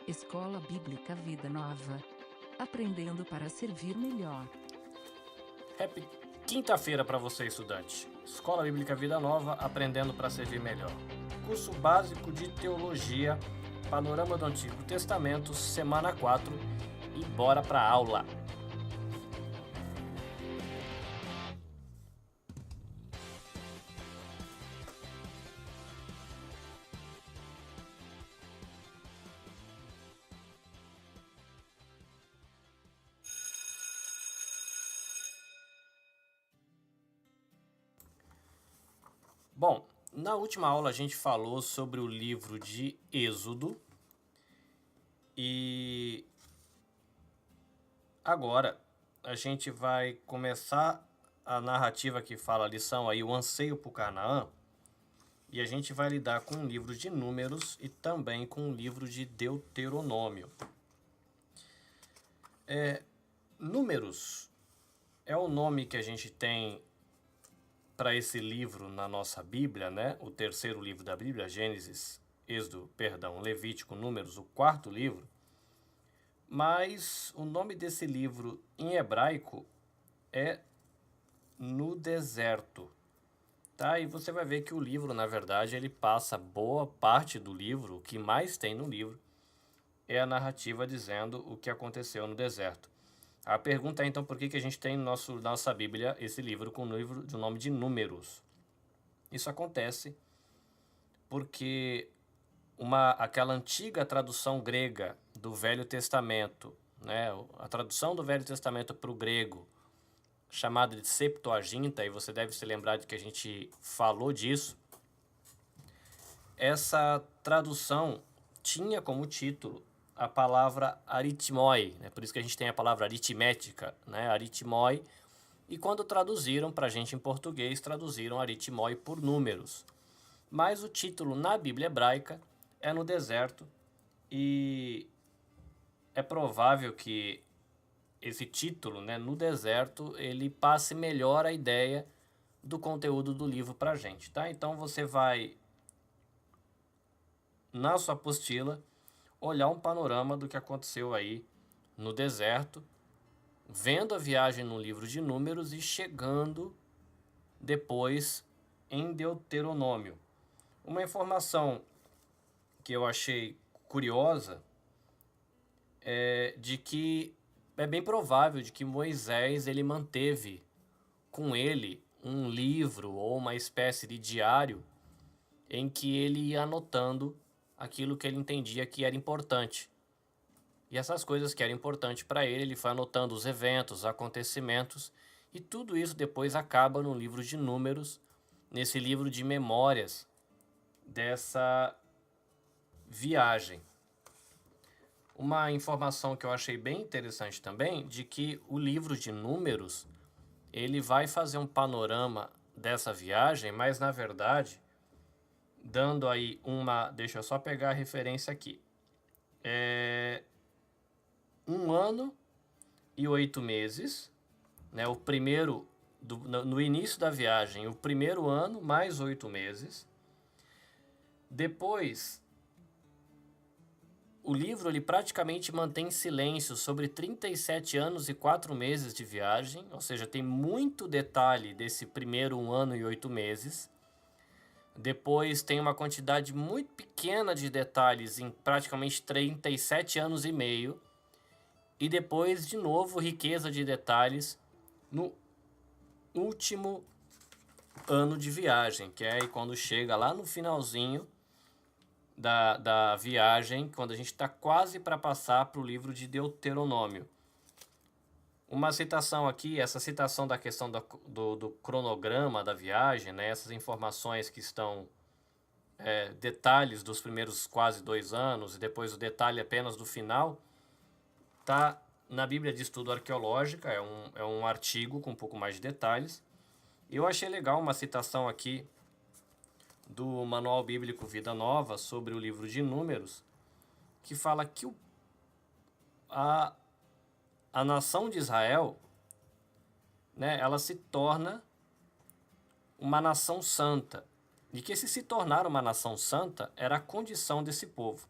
Escola Bíblica Vida Nova. Aprendendo para servir melhor. Happy quinta-feira para você, estudante. Escola Bíblica Vida Nova, aprendendo para servir melhor. Curso básico de Teologia, Panorama do Antigo Testamento, semana 4, e bora para a aula. Bom, na última aula a gente falou sobre o livro de Êxodo e agora a gente vai começar a narrativa que fala a lição aí, o anseio por Canaã, e a gente vai lidar com o livro de Números e também com o livro de Deuteronômio. Números é o nome que a gente tem para esse livro na nossa Bíblia, né? O terceiro livro da Bíblia, Gênesis, Levítico, Números, o quarto livro. Mas o nome desse livro em hebraico é No Deserto, tá? E você vai ver que o livro, na verdade, ele passa boa parte do livro, o que mais tem no livro é a narrativa dizendo o que aconteceu no deserto. A pergunta é então por que a gente tem nossa Bíblia esse livro com o livro do nome de Números. Isso acontece porque aquela antiga tradução grega do Velho Testamento, né, a tradução do Velho Testamento para o grego, chamada de Septuaginta, e você deve se lembrar de que a gente falou disso, essa tradução tinha como título a palavra aritmoi, né? Por isso que a gente tem a palavra aritmética, né? Aritmoi, e quando traduziram para a gente em português, traduziram aritmoi por números. Mas o título na Bíblia hebraica é No Deserto, e é provável que esse título, né, No Deserto, ele passe melhor a ideia do conteúdo do livro para a gente, tá? Então você vai, na sua apostila, olhar um panorama do que aconteceu aí no deserto, vendo a viagem no livro de Números e chegando depois em Deuteronômio. Uma informação que eu achei curiosa é de que é bem provável de que Moisés ele manteve com ele um livro ou uma espécie de diário em que ele ia anotando aquilo que ele entendia que era importante. E essas coisas que eram importantes para ele, ele foi anotando os eventos, os acontecimentos, e tudo isso depois acaba no livro de Números, nesse livro de memórias dessa viagem. Uma informação que eu achei bem interessante também, de que o livro de Números, ele vai fazer um panorama dessa viagem, mas na verdade, dando aí deixa eu só pegar a referência aqui, 1 ano e 8 meses, né? O primeiro, no início da viagem, o primeiro ano mais 8 meses. Depois, o livro ele praticamente mantém silêncio sobre 37 anos e 4 meses de viagem, ou seja, tem muito detalhe desse primeiro 1 ano e 8 meses. Depois tem uma quantidade muito pequena de detalhes em praticamente 37 anos e meio. E depois, de novo, riqueza de detalhes no último ano de viagem, que é aí quando chega lá no finalzinho da viagem, quando a gente está quase para passar para o livro de Deuteronômio. Uma citação aqui, essa citação da questão do cronograma da viagem, né, essas informações que estão detalhes dos primeiros quase 2 anos e depois o detalhe apenas do final, está na Bíblia de Estudo Arqueológica, é um artigo com um pouco mais de detalhes. E eu achei legal uma citação aqui do Manual Bíblico Vida Nova sobre o livro de Números, que fala que a nação de Israel, né, ela se torna uma nação santa. E que se tornar uma nação santa era a condição desse povo.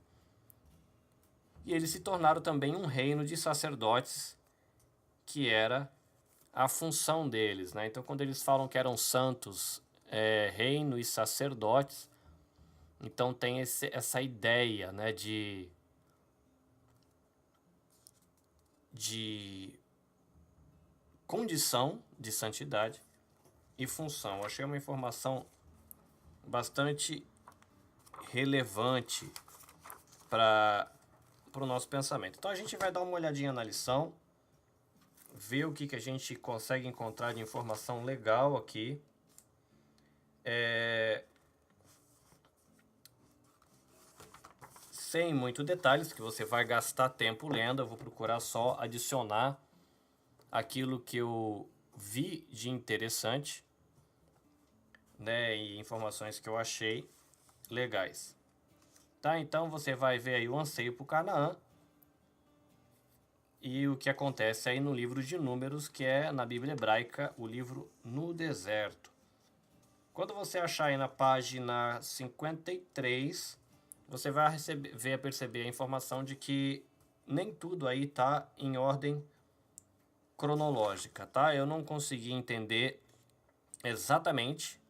E eles se tornaram também um reino de sacerdotes, que era a função deles, né? Então, quando eles falam que eram santos, reino e sacerdotes, então tem essa ideia, né, de condição de santidade e função. Eu achei uma informação bastante relevante para o nosso pensamento. Então a gente vai dar uma olhadinha na lição, ver o que a gente consegue encontrar de informação legal aqui. Sem muito detalhes, que você vai gastar tempo lendo. Eu vou procurar só adicionar aquilo que eu vi de interessante, né, e informações que eu achei legais. Tá? Então você vai ver aí o anseio por Canaã e o que acontece aí no livro de Números, que é na Bíblia hebraica o livro No Deserto. Quando você achar aí na página 53, você vai perceber a informação de que nem tudo aí está em ordem cronológica, tá? Eu não consegui entender exatamente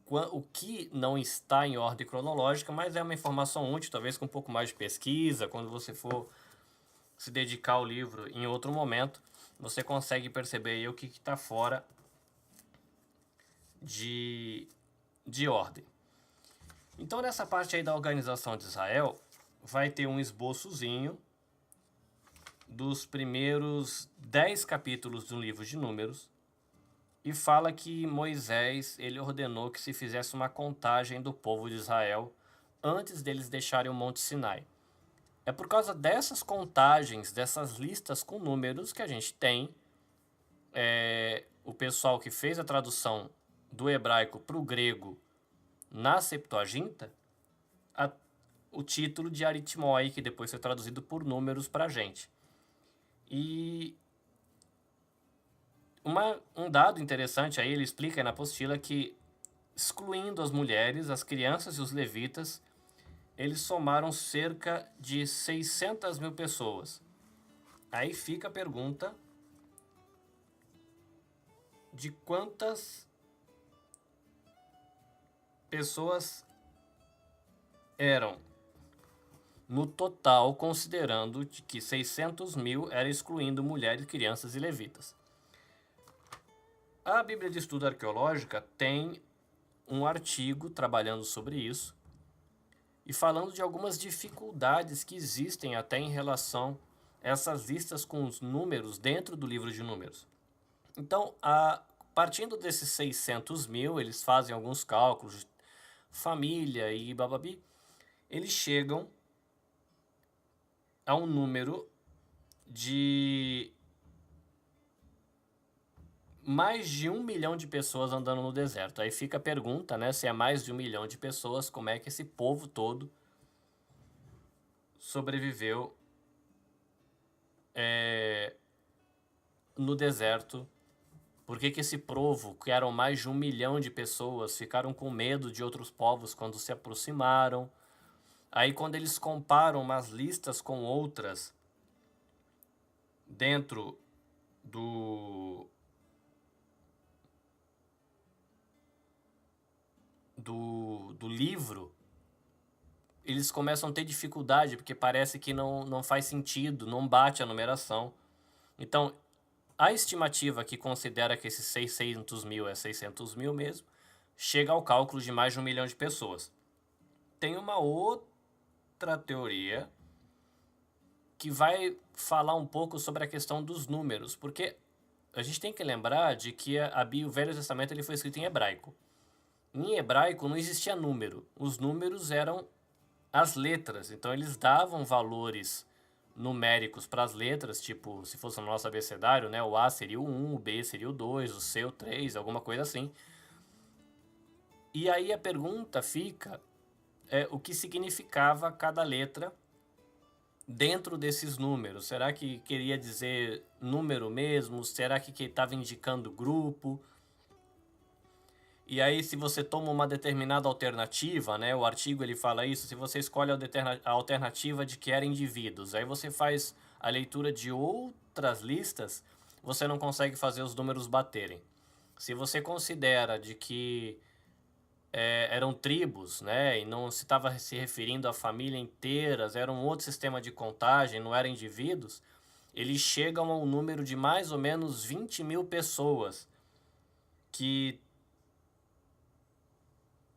o que não está em ordem cronológica, mas é uma informação útil, talvez com um pouco mais de pesquisa, quando você for se dedicar ao livro em outro momento, você consegue perceber aí o que está fora de ordem. Então, nessa parte aí da organização de Israel, vai ter um esboçozinho dos primeiros 10 capítulos do livro de Números, e fala que Moisés ele ordenou que se fizesse uma contagem do povo de Israel antes deles deixarem o Monte Sinai. É por causa dessas contagens, dessas listas com números, que a gente tem o pessoal que fez a tradução do hebraico para o grego na Septuaginta, o título de aritmoi, que depois foi traduzido por números para a gente. E um dado interessante aí, ele explica aí na apostila que, excluindo as mulheres, as crianças e os levitas, eles somaram cerca de 600 mil pessoas. Aí fica a pergunta de quantas pessoas eram no total, considerando que 600 mil era excluindo mulheres, crianças e levitas. A Bíblia de Estudo Arqueológica tem um artigo trabalhando sobre isso e falando de algumas dificuldades que existem até em relação a essas listas com os números dentro do livro de Números. Então, partindo desses 600 mil, eles fazem alguns cálculos de família e bababi, eles chegam a um número de mais de 1 milhão de pessoas andando no deserto. Aí fica a pergunta, né? Se é mais de 1 milhão de pessoas, como é que esse povo todo sobreviveu no deserto? Por que esse povo, que eram mais de 1 milhão de pessoas, ficaram com medo de outros povos quando se aproximaram? Aí quando eles comparam umas listas com outras dentro do livro, eles começam a ter dificuldade, porque parece que não faz sentido, não bate a numeração. Então, a estimativa que considera que esses 600 mil é 600 mil mesmo, chega ao cálculo de mais de 1 milhão de pessoas. Tem uma outra teoria que vai falar um pouco sobre a questão dos números, porque a gente tem que lembrar de que o Velho Testamento ele foi escrito em hebraico. Em hebraico não existia número, os números eram as letras, então eles davam valores numéricos para as letras, tipo, se fosse no nosso abecedário, né, o A seria o 1, o B seria o 2, o C o 3, alguma coisa assim. E aí a pergunta fica, o que significava cada letra dentro desses números? Será que queria dizer número mesmo? Será que estava indicando grupo? E aí, se você toma uma determinada alternativa, né, o artigo ele fala isso, se você escolhe a alternativa de que eram indivíduos, aí você faz a leitura de outras listas, você não consegue fazer os números baterem. Se você considera de que eram tribos, né, e não se estava se referindo a família inteiras, era um outro sistema de contagem, não eram indivíduos, eles chegam a um número de mais ou menos 20 mil pessoas que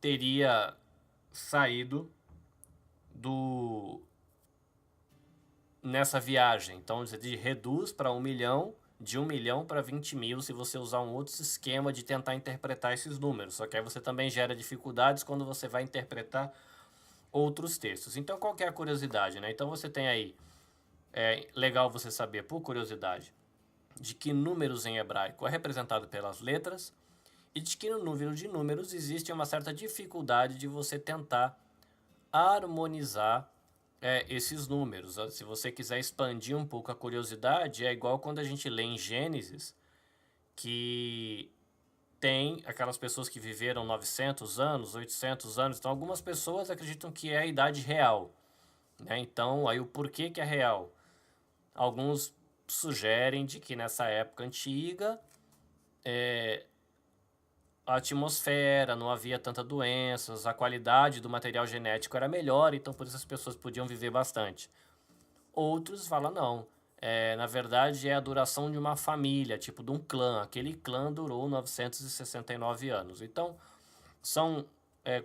teria saído nessa viagem. Então, você reduz para 1 milhão, de 1 milhão para 20 mil, se você usar um outro esquema de tentar interpretar esses números. Só que aí você também gera dificuldades quando você vai interpretar outros textos. Então, qual que é a curiosidade, né? Então, você tem aí, legal você saber, por curiosidade, de que números em hebraico é representado pelas letras, e de que no número de números existe uma certa dificuldade de você tentar harmonizar esses números. Se você quiser expandir um pouco a curiosidade, é igual quando a gente lê em Gênesis, que tem aquelas pessoas que viveram 900 anos, 800 anos, então algumas pessoas acreditam que é a idade real, né? Então, aí o porquê que é real? Alguns sugerem de que nessa época antiga, a atmosfera, não havia tanta doenças, a qualidade do material genético era melhor, então por isso as pessoas podiam viver bastante. Outros falam não, na verdade é a duração de uma família, tipo de um clã. Aquele clã durou 969 anos. Então são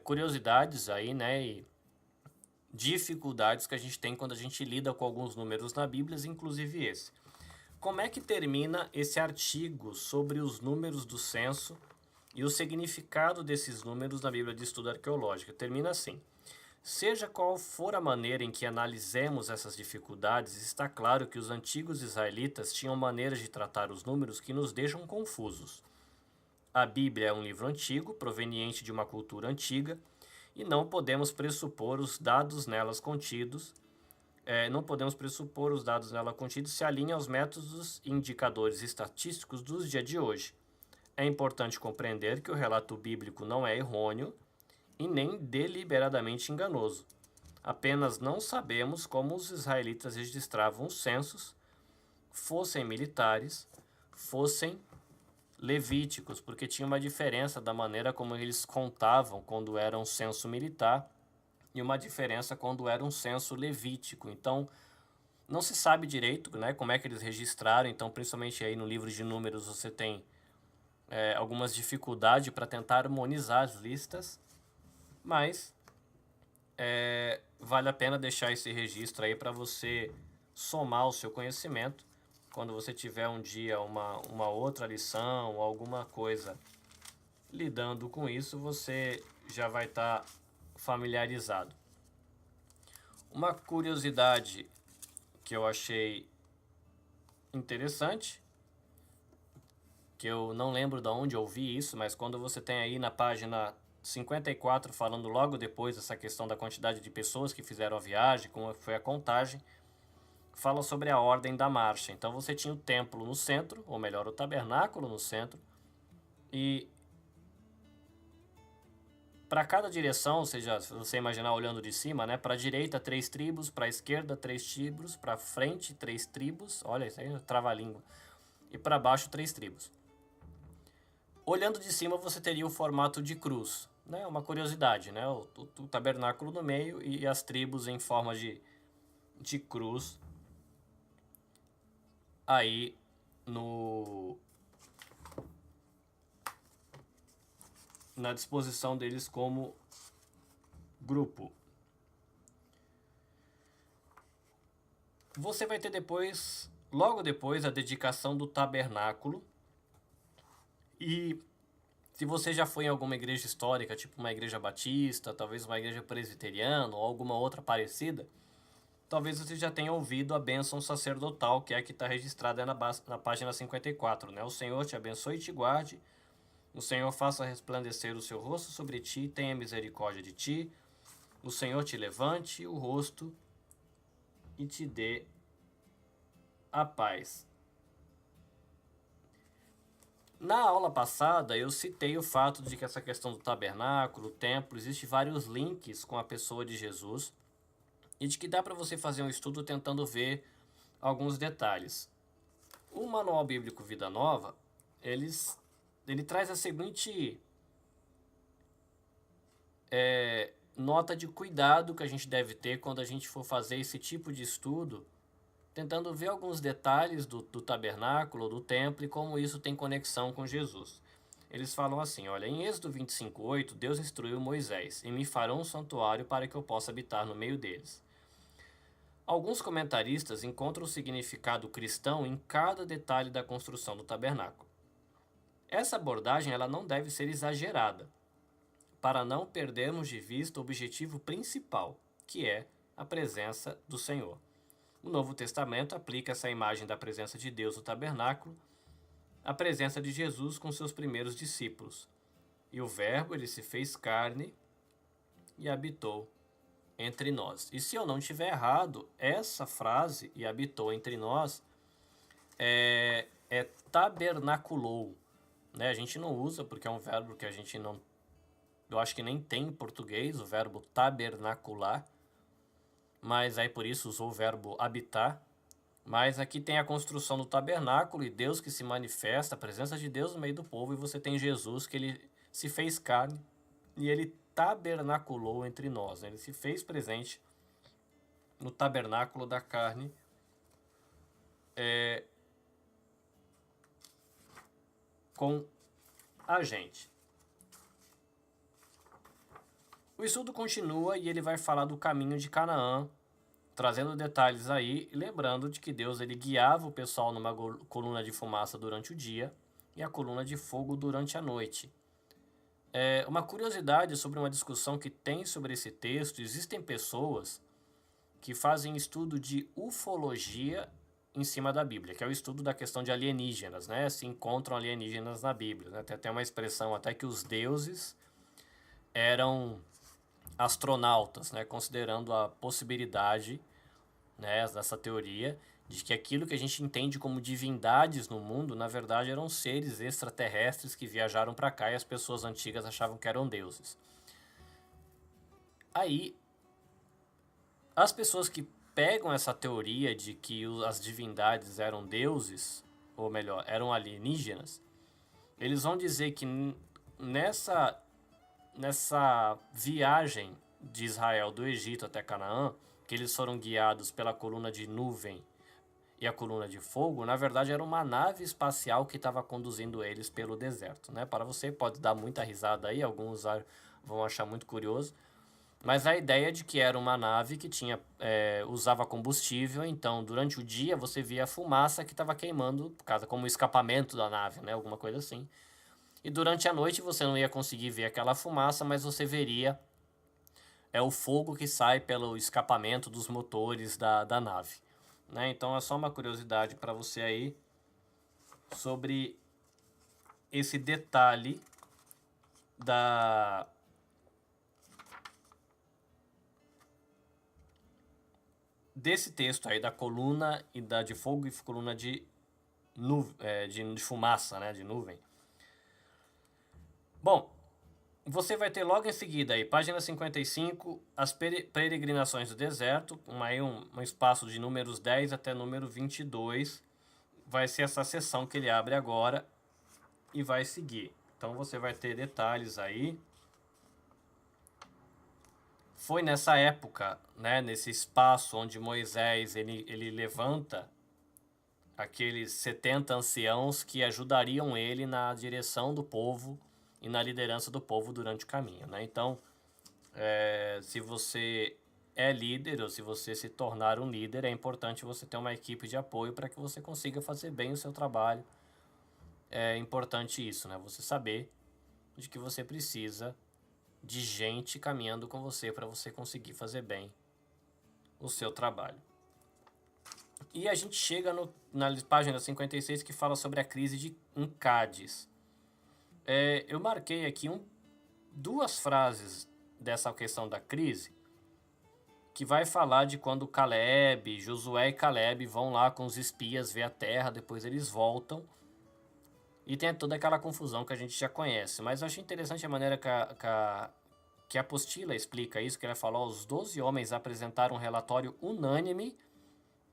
curiosidades aí, né, e dificuldades que a gente tem quando a gente lida com alguns números na Bíblia, inclusive esse. Como é que termina esse artigo sobre os números do censo e o significado desses números na Bíblia de Estudo Arqueológico? Termina assim: seja qual for a maneira em que analisemos essas dificuldades, está claro que os antigos israelitas tinham maneiras de tratar os números que nos deixam confusos. A Bíblia é um livro antigo, proveniente de uma cultura antiga, e não podemos pressupor os dados nelas contidos se alinham aos métodos e indicadores estatísticos dos dias de hoje. É importante compreender que o relato bíblico não é errôneo e nem deliberadamente enganoso. Apenas não sabemos como os israelitas registravam os censos, fossem militares, fossem levíticos, porque tinha uma diferença da maneira como eles contavam quando era um censo militar e uma diferença quando era um censo levítico. Então, não se sabe direito, né, como é que eles registraram. Então, principalmente aí no livro de números, você tem algumas dificuldades para tentar harmonizar as listas, mas vale a pena deixar esse registro aí para você somar o seu conhecimento. Quando você tiver um dia uma outra lição ou alguma coisa lidando com isso, você já vai estar familiarizado. Uma curiosidade que eu achei interessante, que eu não lembro de onde eu vi isso, mas quando você tem aí na página 54, falando logo depois dessa questão da quantidade de pessoas que fizeram a viagem, como foi a contagem, fala sobre a ordem da marcha. Então você tinha o templo no centro, ou melhor, o tabernáculo no centro, e para cada direção, ou seja, se você imaginar olhando de cima, né, para a direita 3 tribos, para a esquerda 3 tribos, para frente 3 tribos, olha, isso aí é trava-língua, e para baixo 3 tribos. Olhando de cima você teria o formato de cruz, né, uma curiosidade, né, o tabernáculo no meio e as tribos em forma de cruz aí na disposição deles como grupo. Você vai ter logo depois, a dedicação do tabernáculo. E se você já foi em alguma igreja histórica, tipo uma igreja batista, talvez uma igreja presbiteriana ou alguma outra parecida, talvez você já tenha ouvido a bênção sacerdotal, que é a que está registrada na página 54, né? O Senhor te abençoe e te guarde. O Senhor faça resplandecer o seu rosto sobre ti e tenha misericórdia de ti. O Senhor te levante o rosto e te dê a paz. Na aula passada, eu citei o fato de que essa questão do tabernáculo, o templo, existe vários links com a pessoa de Jesus e de que dá para você fazer um estudo tentando ver alguns detalhes. O Manual Bíblico Vida Nova, ele traz a seguinte nota de cuidado que a gente deve ter quando a gente for fazer esse tipo de estudo, tentando ver alguns detalhes do tabernáculo, do templo e como isso tem conexão com Jesus. Eles falam assim, olha, em Êxodo 25:8, Deus instruiu Moisés, e me farão um santuário para que eu possa habitar no meio deles. Alguns comentaristas encontram o significado cristão em cada detalhe da construção do tabernáculo. Essa abordagem ela não deve ser exagerada, para não perdermos de vista o objetivo principal, que é a presença do Senhor. O Novo Testamento aplica essa imagem da presença de Deus no tabernáculo à presença de Jesus com seus primeiros discípulos. E o Verbo, ele se fez carne e habitou entre nós. E se eu não estiver errado, essa frase, e habitou entre nós, é tabernaculou. Né? A gente não usa porque é um verbo que a gente não... Eu acho que nem tem em português o verbo tabernacular, mas aí por isso usou o verbo habitar. Mas aqui tem a construção do tabernáculo e Deus que se manifesta, a presença de Deus no meio do povo, e você tem Jesus que ele se fez carne e ele tabernaculou entre nós. Ele se fez presente no tabernáculo da carne, com a gente. O estudo continua e ele vai falar do caminho de Canaã, trazendo detalhes aí, e lembrando de que Deus ele guiava o pessoal numa coluna de fumaça durante o dia e a coluna de fogo durante a noite. Uma curiosidade sobre uma discussão que tem sobre esse texto, existem pessoas que fazem estudo de ufologia em cima da Bíblia, que é o estudo da questão de alienígenas, né? Se encontram alienígenas na Bíblia, né? Tem até uma expressão até que os deuses eram astronautas, né? Considerando a possibilidade, né, dessa teoria de que aquilo que a gente entende como divindades no mundo, na verdade eram seres extraterrestres que viajaram para cá e as pessoas antigas achavam que eram deuses. Aí, as pessoas que pegam essa teoria de que as divindades eram deuses, ou melhor, eram alienígenas, eles vão dizer que nessa viagem de Israel do Egito até Canaã, que eles foram guiados pela coluna de nuvem e a coluna de fogo, na verdade era uma nave espacial que estava conduzindo eles pelo deserto, né? Para você pode dar muita risada aí, alguns vão achar muito curioso, mas a ideia de que era uma nave que usava combustível, então durante o dia você via a fumaça que estava queimando, por causa como o escapamento da nave, né? Alguma coisa assim. E durante a noite você não ia conseguir ver aquela fumaça, mas você veria o fogo que sai pelo escapamento dos motores da nave. Né? Então é só uma curiosidade para você aí sobre esse detalhe desse texto aí da coluna e de fogo e coluna de fumaça, né? De nuvem. Bom, você vai ter logo em seguida aí, página 55, as peregrinações do deserto, um espaço de números 10 até número 22. Vai ser essa sessão que ele abre agora e vai seguir. Então você vai ter detalhes aí. Foi nessa época, né, nesse espaço onde Moisés ele levanta aqueles 70 anciãos que ajudariam ele na direção do povo e na liderança do povo durante o caminho, né? Então, se você é líder ou se você se tornar um líder, é importante você ter uma equipe de apoio para que você consiga fazer bem o seu trabalho. É importante isso, né? Você saber de que você precisa de gente caminhando com você para você conseguir fazer bem o seu trabalho. E a gente chega na página 56 que fala sobre a crise em Cádiz. Eu marquei aqui duas frases dessa questão da crise, que vai falar de quando Josué e Caleb vão lá com os espias ver a terra, depois eles voltam. E tem toda aquela confusão que a gente já conhece. Mas eu achei interessante a maneira que a apostila explica isso, que ela falou: os 12 homens apresentaram um relatório unânime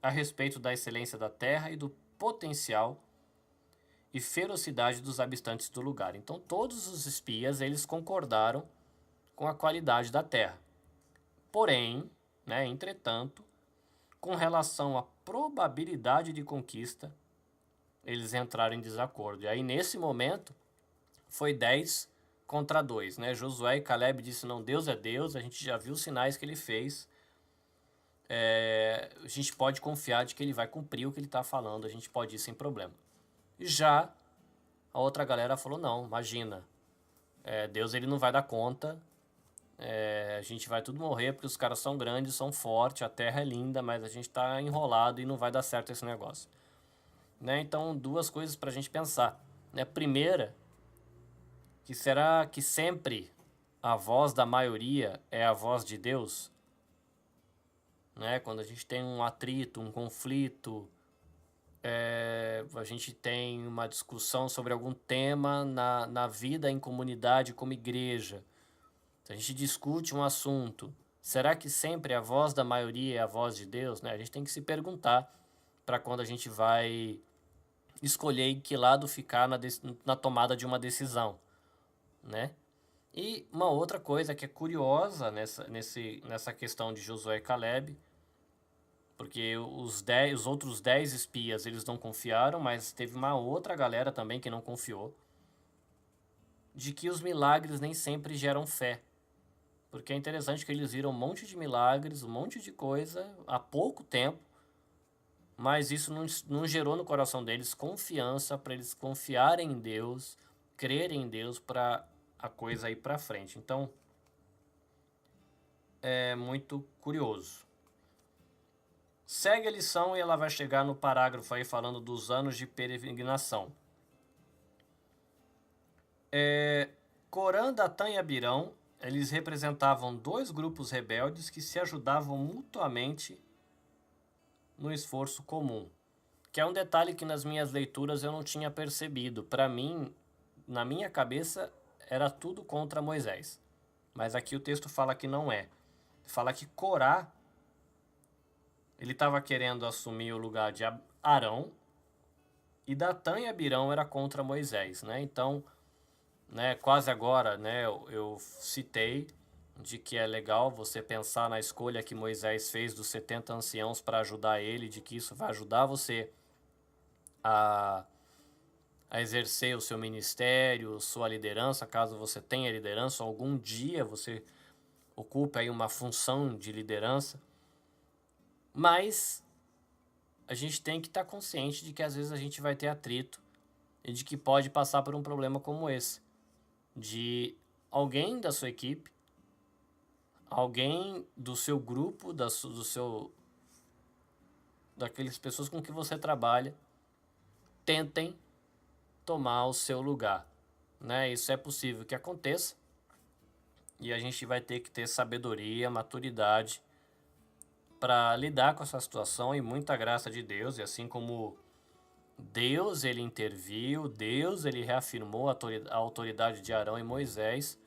a respeito da excelência da terra e do potencial e ferocidade dos habitantes do lugar. Então todos os espias, eles concordaram com a qualidade da terra. Porém, né, entretanto, com relação à probabilidade de conquista, eles entraram em desacordo. E aí, nesse momento, foi 10 contra 2, né? Josué e Caleb disse: não, Deus é Deus, a gente já viu os sinais que ele fez. A gente pode confiar de que ele vai cumprir o que ele está falando, a gente pode ir sem problema. Já a outra galera falou: não, imagina, Deus ele não vai dar conta, a gente vai tudo morrer porque os caras são grandes, são fortes, a terra é linda, mas a gente está enrolado e não vai dar certo esse negócio. Né? Então, duas coisas para a gente pensar. Né? Primeira, que será que sempre a voz da maioria é a voz de Deus? Né? Quando a gente tem um atrito, um conflito, a gente tem uma discussão sobre algum tema na vida em comunidade como igreja. Se a gente discute um assunto, será que sempre a voz da maioria é a voz de Deus? Né? A gente tem que se perguntar para quando a gente vai escolher em que lado ficar na tomada de uma decisão, né? E uma outra coisa que é curiosa nessa questão de Josué e Caleb, porque os outros 10 espias eles não confiaram, mas teve uma outra galera também que não confiou, de que os milagres nem sempre geram fé. Porque é interessante que eles viram um monte de milagres, um monte de coisa há pouco tempo, mas isso não gerou no coração deles confiança para eles confiarem em Deus, crerem em Deus para a coisa ir para frente. Então, é muito curioso. Segue a lição e ela vai chegar no parágrafo aí falando dos anos de peregrinação. Corã, Datã e Abirão, eles representavam 2 grupos rebeldes que se ajudavam mutuamente no esforço comum. Que é um detalhe que nas minhas leituras eu não tinha percebido. Para mim, na minha cabeça, era tudo contra Moisés. Mas aqui o texto fala que não é. Fala que Corá, ele estava querendo assumir o lugar de Arão, e Datã e Abirão era contra Moisés, né? Então, né, quase agora, né, eu citei de que é legal você pensar na escolha que Moisés fez dos 70 anciãos para ajudar ele, de que isso vai ajudar você a exercer o seu ministério, sua liderança, caso você tenha liderança, algum dia você ocupe aí uma função de liderança. Mas a gente tem que estar consciente de que às vezes a gente vai ter atrito e de que pode passar por um problema como esse, de alguém da sua equipe, alguém do seu grupo, daquelas pessoas com que você trabalha, tentem tomar o seu lugar, né? Isso é possível que aconteça e a gente vai ter que ter sabedoria, maturidade para lidar com essa situação e muita graça de Deus. E assim como Deus ele interviu, Deus ele reafirmou a autoridade de Arão e Moisés,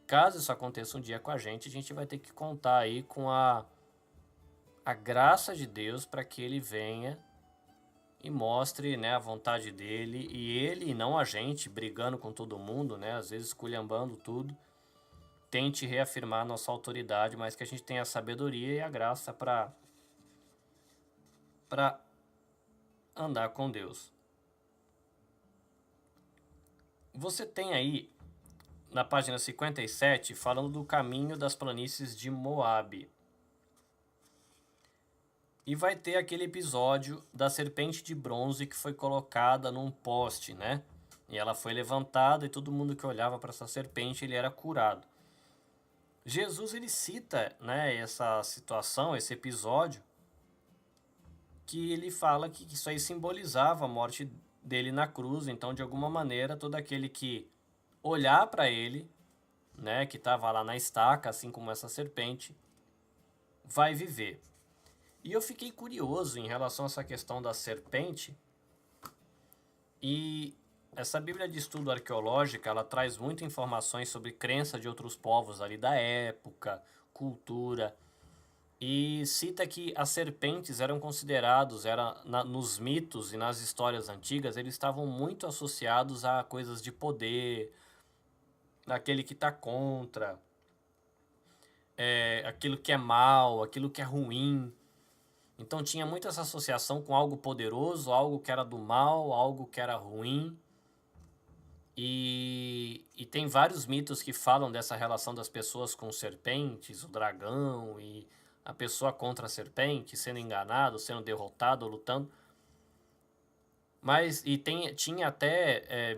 caso isso aconteça um dia com a gente vai ter que contar aí com a graça de Deus para que ele venha e mostre, né, a vontade dele, e ele e não a gente brigando com todo mundo, né, às vezes esculhambando tudo, tente reafirmar a nossa autoridade, mas que a gente tenha a sabedoria e a graça para andar com Deus. Você tem aí na página 57 falando do caminho das planícies de Moabe. E vai ter aquele episódio da serpente de bronze que foi colocada num poste, né? E ela foi levantada e todo mundo que olhava para essa serpente, ele era curado. Jesus, ele cita, né, essa situação, esse episódio, que ele fala que isso aí simbolizava a morte dele na cruz. Então, de alguma maneira, todo aquele que olhar para ele, né, que estava lá na estaca, assim como essa serpente, vai viver. E eu fiquei curioso em relação a essa questão da serpente, e essa Bíblia de Estudo Arqueológica, ela traz muitas informações sobre crença de outros povos ali da época, cultura, e cita que as serpentes eram considerados, nos mitos e nas histórias antigas, eles estavam muito associados a coisas de poder, aquele que está contra, aquilo que é mal, aquilo que é ruim. Então tinha muito essa associação com algo poderoso, algo que era do mal, algo que era ruim. E tem vários mitos que falam dessa relação das pessoas com serpentes, o dragão e a pessoa contra a serpente, sendo enganado, sendo derrotado, lutando. Mas, tinha até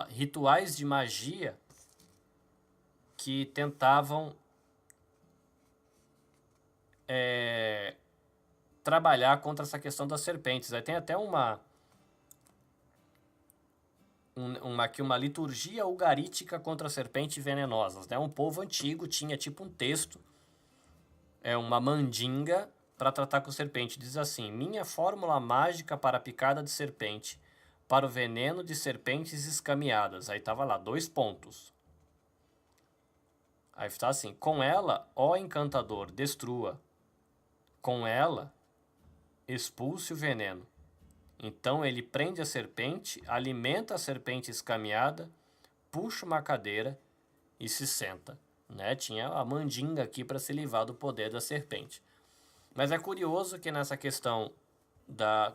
rituais de magia que tentavam trabalhar contra essa questão das serpentes. Aí tem até uma liturgia ugarítica contra serpentes venenosas, né? Um povo antigo tinha tipo um texto, uma mandinga para tratar com serpente. Diz assim: minha fórmula mágica para a picada de serpente, para o veneno de serpentes escameadas. Aí tava lá, 2 pontos. Aí está assim: com ela, ó encantador, destrua. Com ela, expulse o veneno. Então ele prende a serpente, alimenta a serpente escameada, puxa uma cadeira e se senta. Né? Tinha a mandinga aqui para se livrar do poder da serpente. Mas é curioso que nessa questão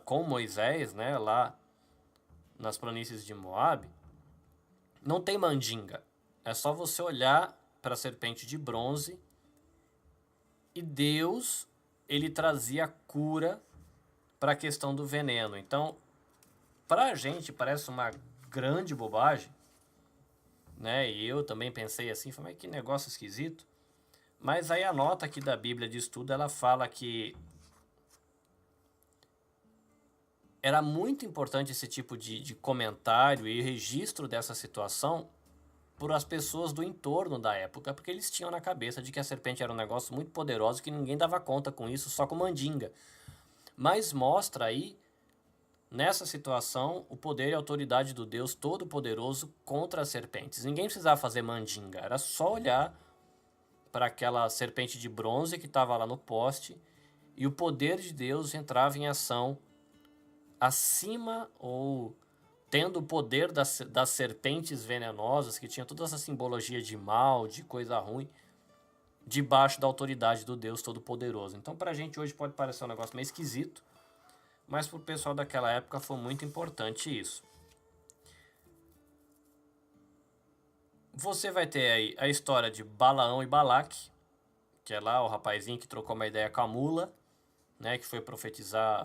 com Moisés, né, lá nas planícies de Moabe, não tem mandinga. É só você olhar para a serpente de bronze e Deus, ele trazia cura para a questão do veneno. Então, para a gente parece uma grande bobagem, né? E eu também pensei assim, falei, mas que negócio esquisito. Mas aí a nota aqui da Bíblia de Estudo, ela fala que era muito importante esse tipo de comentário e registro dessa situação por as pessoas do entorno da época, porque eles tinham na cabeça de que a serpente era um negócio muito poderoso, que ninguém dava conta com isso, só com mandinga. Mas mostra aí, nessa situação, o poder e a autoridade do Deus Todo-Poderoso contra as serpentes. Ninguém precisava fazer mandinga, era só olhar para aquela serpente de bronze que estava lá no poste e o poder de Deus entrava em ação acima ou tendo o poder das serpentes venenosas, que tinha toda essa simbologia de mal, de coisa ruim, debaixo da autoridade do Deus Todo-Poderoso. Então, para a gente hoje pode parecer um negócio meio esquisito, mas para o pessoal daquela época foi muito importante isso. Você vai ter aí a história de Balaão e Balaque, que é lá o rapazinho que trocou uma ideia com a mula, né, que foi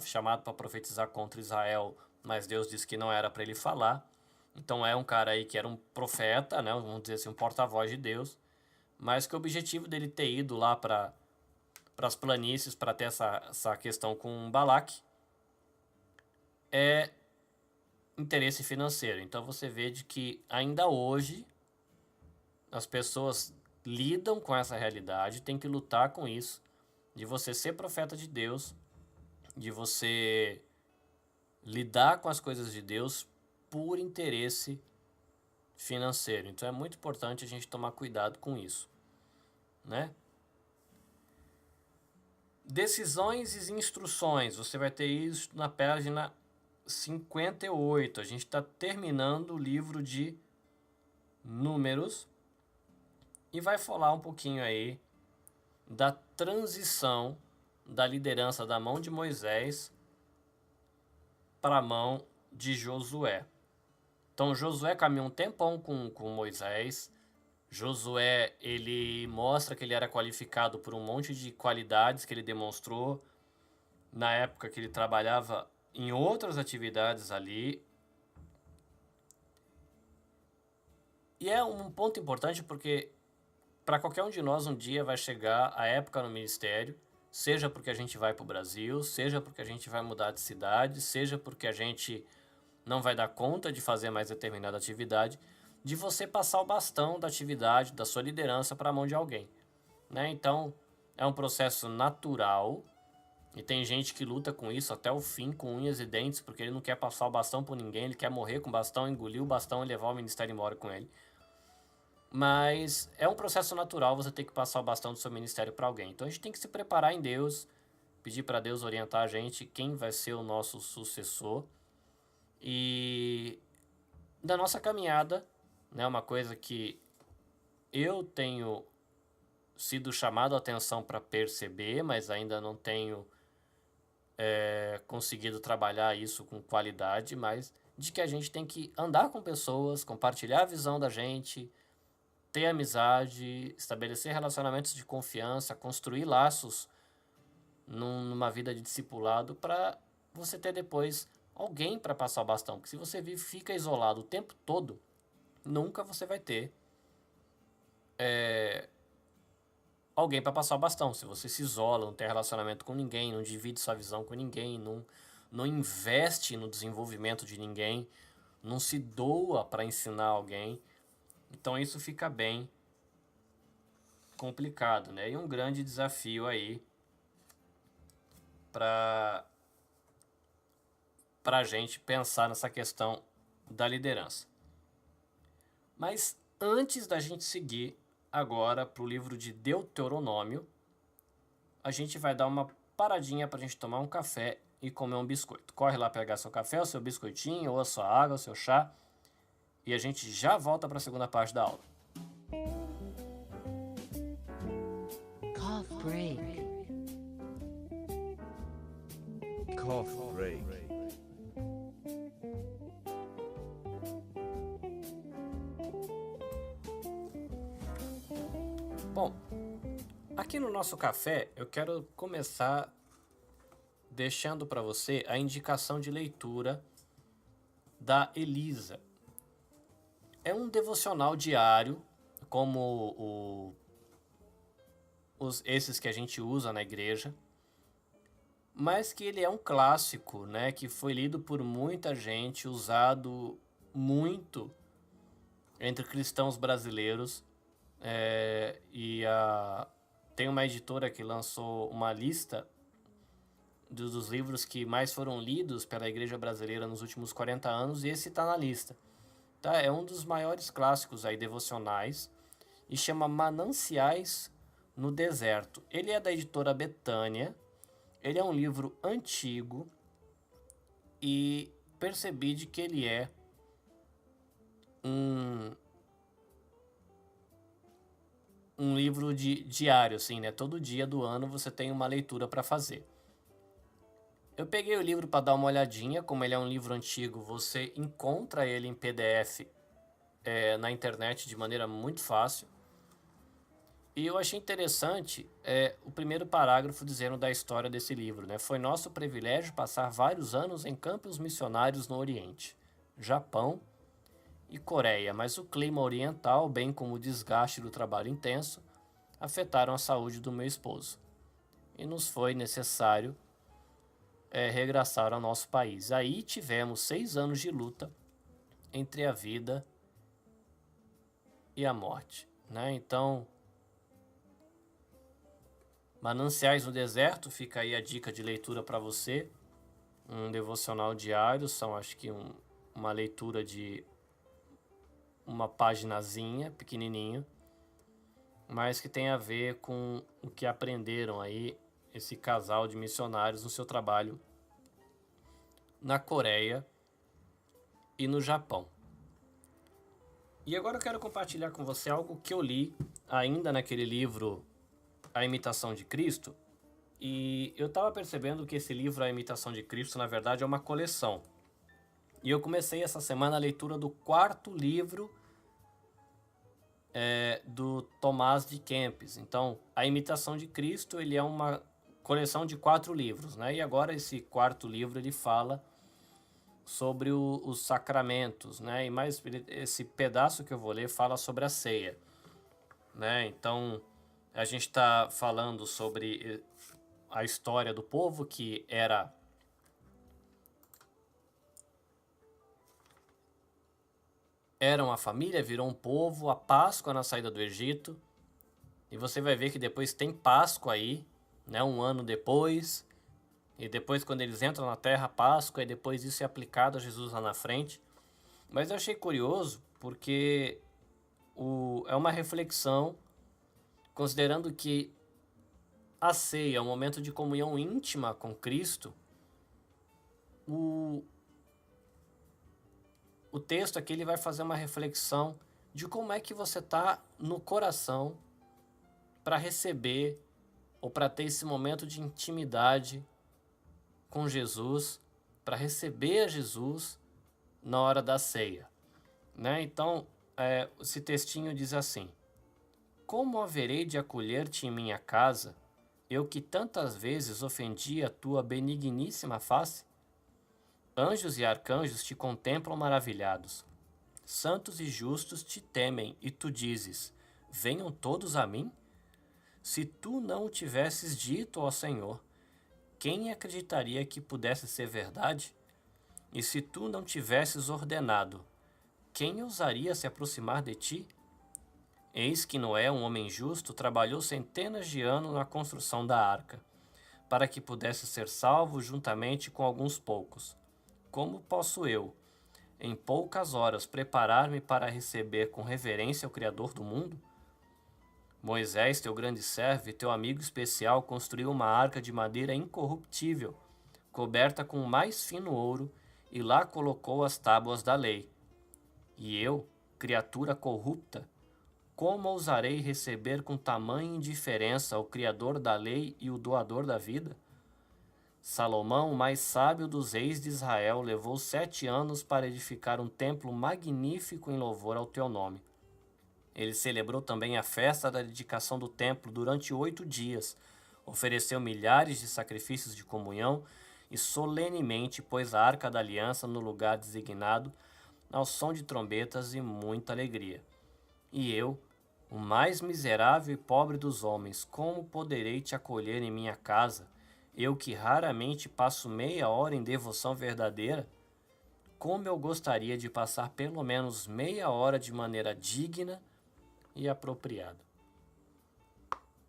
chamado para profetizar contra Israel, mas Deus disse que não era para ele falar. Então é um cara aí que era um profeta, né, vamos dizer assim, um porta-voz de Deus, mas que o objetivo dele ter ido lá para as planícies para ter essa questão com Balaque é interesse financeiro. Então você vê de que ainda hoje as pessoas lidam com essa realidade, tem que lutar com isso, de você ser profeta de Deus, de você lidar com as coisas de Deus por interesse financeiro. Então é muito importante a gente tomar cuidado com isso, né? Decisões e instruções, você vai ter isso na página 58. A gente está terminando o livro de Números e vai falar um pouquinho aí da transição da liderança da mão de Moisés para a mão de Josué. Então Josué caminhou um tempão com Moisés. Josué, ele mostra que ele era qualificado por um monte de qualidades que ele demonstrou na época que ele trabalhava em outras atividades ali. E é um ponto importante porque para qualquer um de nós um dia vai chegar a época no ministério, seja porque a gente vai para o Brasil, seja porque a gente vai mudar de cidade, seja porque a gente não vai dar conta de fazer mais determinada atividade, de você passar o bastão da atividade, da sua liderança para a mão de alguém, né? Então, é um processo natural E tem gente que luta com isso até o fim, com unhas e dentes, porque ele não quer passar o bastão por ninguém, ele quer morrer com o bastão, engolir o bastão e levar o ministério embora com ele. Mas é um processo natural você ter que passar o bastão do seu ministério para alguém. Então a gente tem que se preparar em Deus, pedir para Deus orientar a gente quem vai ser o nosso sucessor. E da nossa caminhada, né, uma coisa que eu tenho sido chamado a atenção para perceber, mas ainda não tenho conseguido trabalhar isso com qualidade, mas de que a gente tem que andar com pessoas, compartilhar a visão da gente, ter amizade, estabelecer relacionamentos de confiança, construir laços numa vida de discipulado para você ter depois alguém para passar o bastão. Porque se você fica isolado o tempo todo, nunca você vai ter alguém para passar o bastão. Se você se isola, não tem relacionamento com ninguém, não divide sua visão com ninguém, não investe no desenvolvimento de ninguém, não se doa para ensinar alguém, então isso fica bem complicado, né? E um grande desafio aí para a gente pensar nessa questão da liderança. Mas antes da gente seguir agora para o livro de Deuteronômio, a gente vai dar uma paradinha para a gente tomar um café e comer um biscoito. Corre lá pegar seu café, o seu biscoitinho, ou a sua água, o seu chá, e a gente já volta para a segunda parte da aula. Cough break. Cough break. Bom, aqui no nosso café eu quero começar deixando para você a indicação de leitura da Elisa. É um devocional diário, como esses que a gente usa na igreja, mas que ele é um clássico, né, que foi lido por muita gente, usado muito entre cristãos brasileiros. Tem uma editora que lançou uma lista dos livros que mais foram lidos pela igreja brasileira nos últimos 40 anos, e esse está na lista. Tá? É um dos maiores clássicos aí devocionais e chama Mananciais no Deserto. Ele é da editora Betânia, ele é um livro antigo e percebi de que ele é um livro diário, assim, né? Todo dia do ano você tem uma leitura para fazer. Eu peguei o livro para dar uma olhadinha, como ele é um livro antigo, você encontra ele em PDF na internet de maneira muito fácil. E eu achei interessante o primeiro parágrafo dizendo da história desse livro, né? Foi nosso privilégio passar vários anos em campos missionários no Oriente, Japão e Coreia, mas o clima oriental, bem como o desgaste do trabalho intenso, afetaram a saúde do meu esposo. E nos foi necessário regressar ao nosso país. Aí tivemos 6 anos de luta entre a vida e a morte, né? Então, Mananciais no Deserto, fica aí a dica de leitura para você. Um devocional diário, são acho que uma leitura de uma paginazinha, pequenininho, mas que tem a ver com o que aprenderam aí esse casal de missionários no seu trabalho na Coreia e no Japão. E agora eu quero compartilhar com você algo que eu li ainda naquele livro A Imitação de Cristo, e eu estava percebendo que esse livro A Imitação de Cristo, na verdade, é uma coleção. E eu comecei essa semana a leitura do 4º livro do Tomás de Kempis. Então, A Imitação de Cristo, ele é uma coleção de 4 livros, né? E agora esse 4º livro ele fala sobre os sacramentos, né? E mais esse pedaço que eu vou ler fala sobre a ceia, né? Então, a gente está falando sobre a história do povo que era uma família, virou um povo, a Páscoa na saída do Egito, e você vai ver que depois tem Páscoa aí, né, um ano depois, E depois, quando eles entram na terra, Páscoa, e depois isso é aplicado a Jesus lá na frente. Mas eu achei curioso porque é uma reflexão, considerando que a ceia é um momento de comunhão íntima com Cristo. O texto aqui ele vai fazer uma reflexão de como é que você está no coração para receber ou para ter esse momento de intimidade com Jesus, para receber a Jesus na hora da ceia, né? Então, esse textinho diz assim: como haverei de acolher-te em minha casa, eu que tantas vezes ofendi a tua benigníssima face? Anjos e arcanjos te contemplam maravilhados. Santos e justos te temem, e tu dizes: venham todos a mim? Se tu não o tivesses dito, ó Senhor, quem acreditaria que pudesse ser verdade? E se tu não tivesses ordenado, quem ousaria se aproximar de ti? Eis que Noé, um homem justo, trabalhou centenas de anos na construção da arca, para que pudesse ser salvo juntamente com alguns poucos. Como posso eu, em poucas horas, preparar-me para receber com reverência o Criador do mundo? Moisés, teu grande servo e teu amigo especial, construiu uma arca de madeira incorruptível, coberta com o mais fino ouro, e lá colocou as tábuas da lei. E eu, criatura corrupta, como ousarei receber com tamanha indiferença o Criador da lei e o doador da vida? Salomão, o mais sábio dos reis de Israel, levou 7 anos para edificar um templo magnífico em louvor ao teu nome. Ele celebrou também a festa da dedicação do templo durante 8 dias, ofereceu milhares de sacrifícios de comunhão e solenemente pôs a arca da aliança no lugar designado, ao som de trombetas e muita alegria. E eu, o mais miserável e pobre dos homens, como poderei te acolher em minha casa, eu que raramente passo meia hora em devoção verdadeira? Como eu gostaria de passar pelo menos meia hora de maneira digna e apropriada.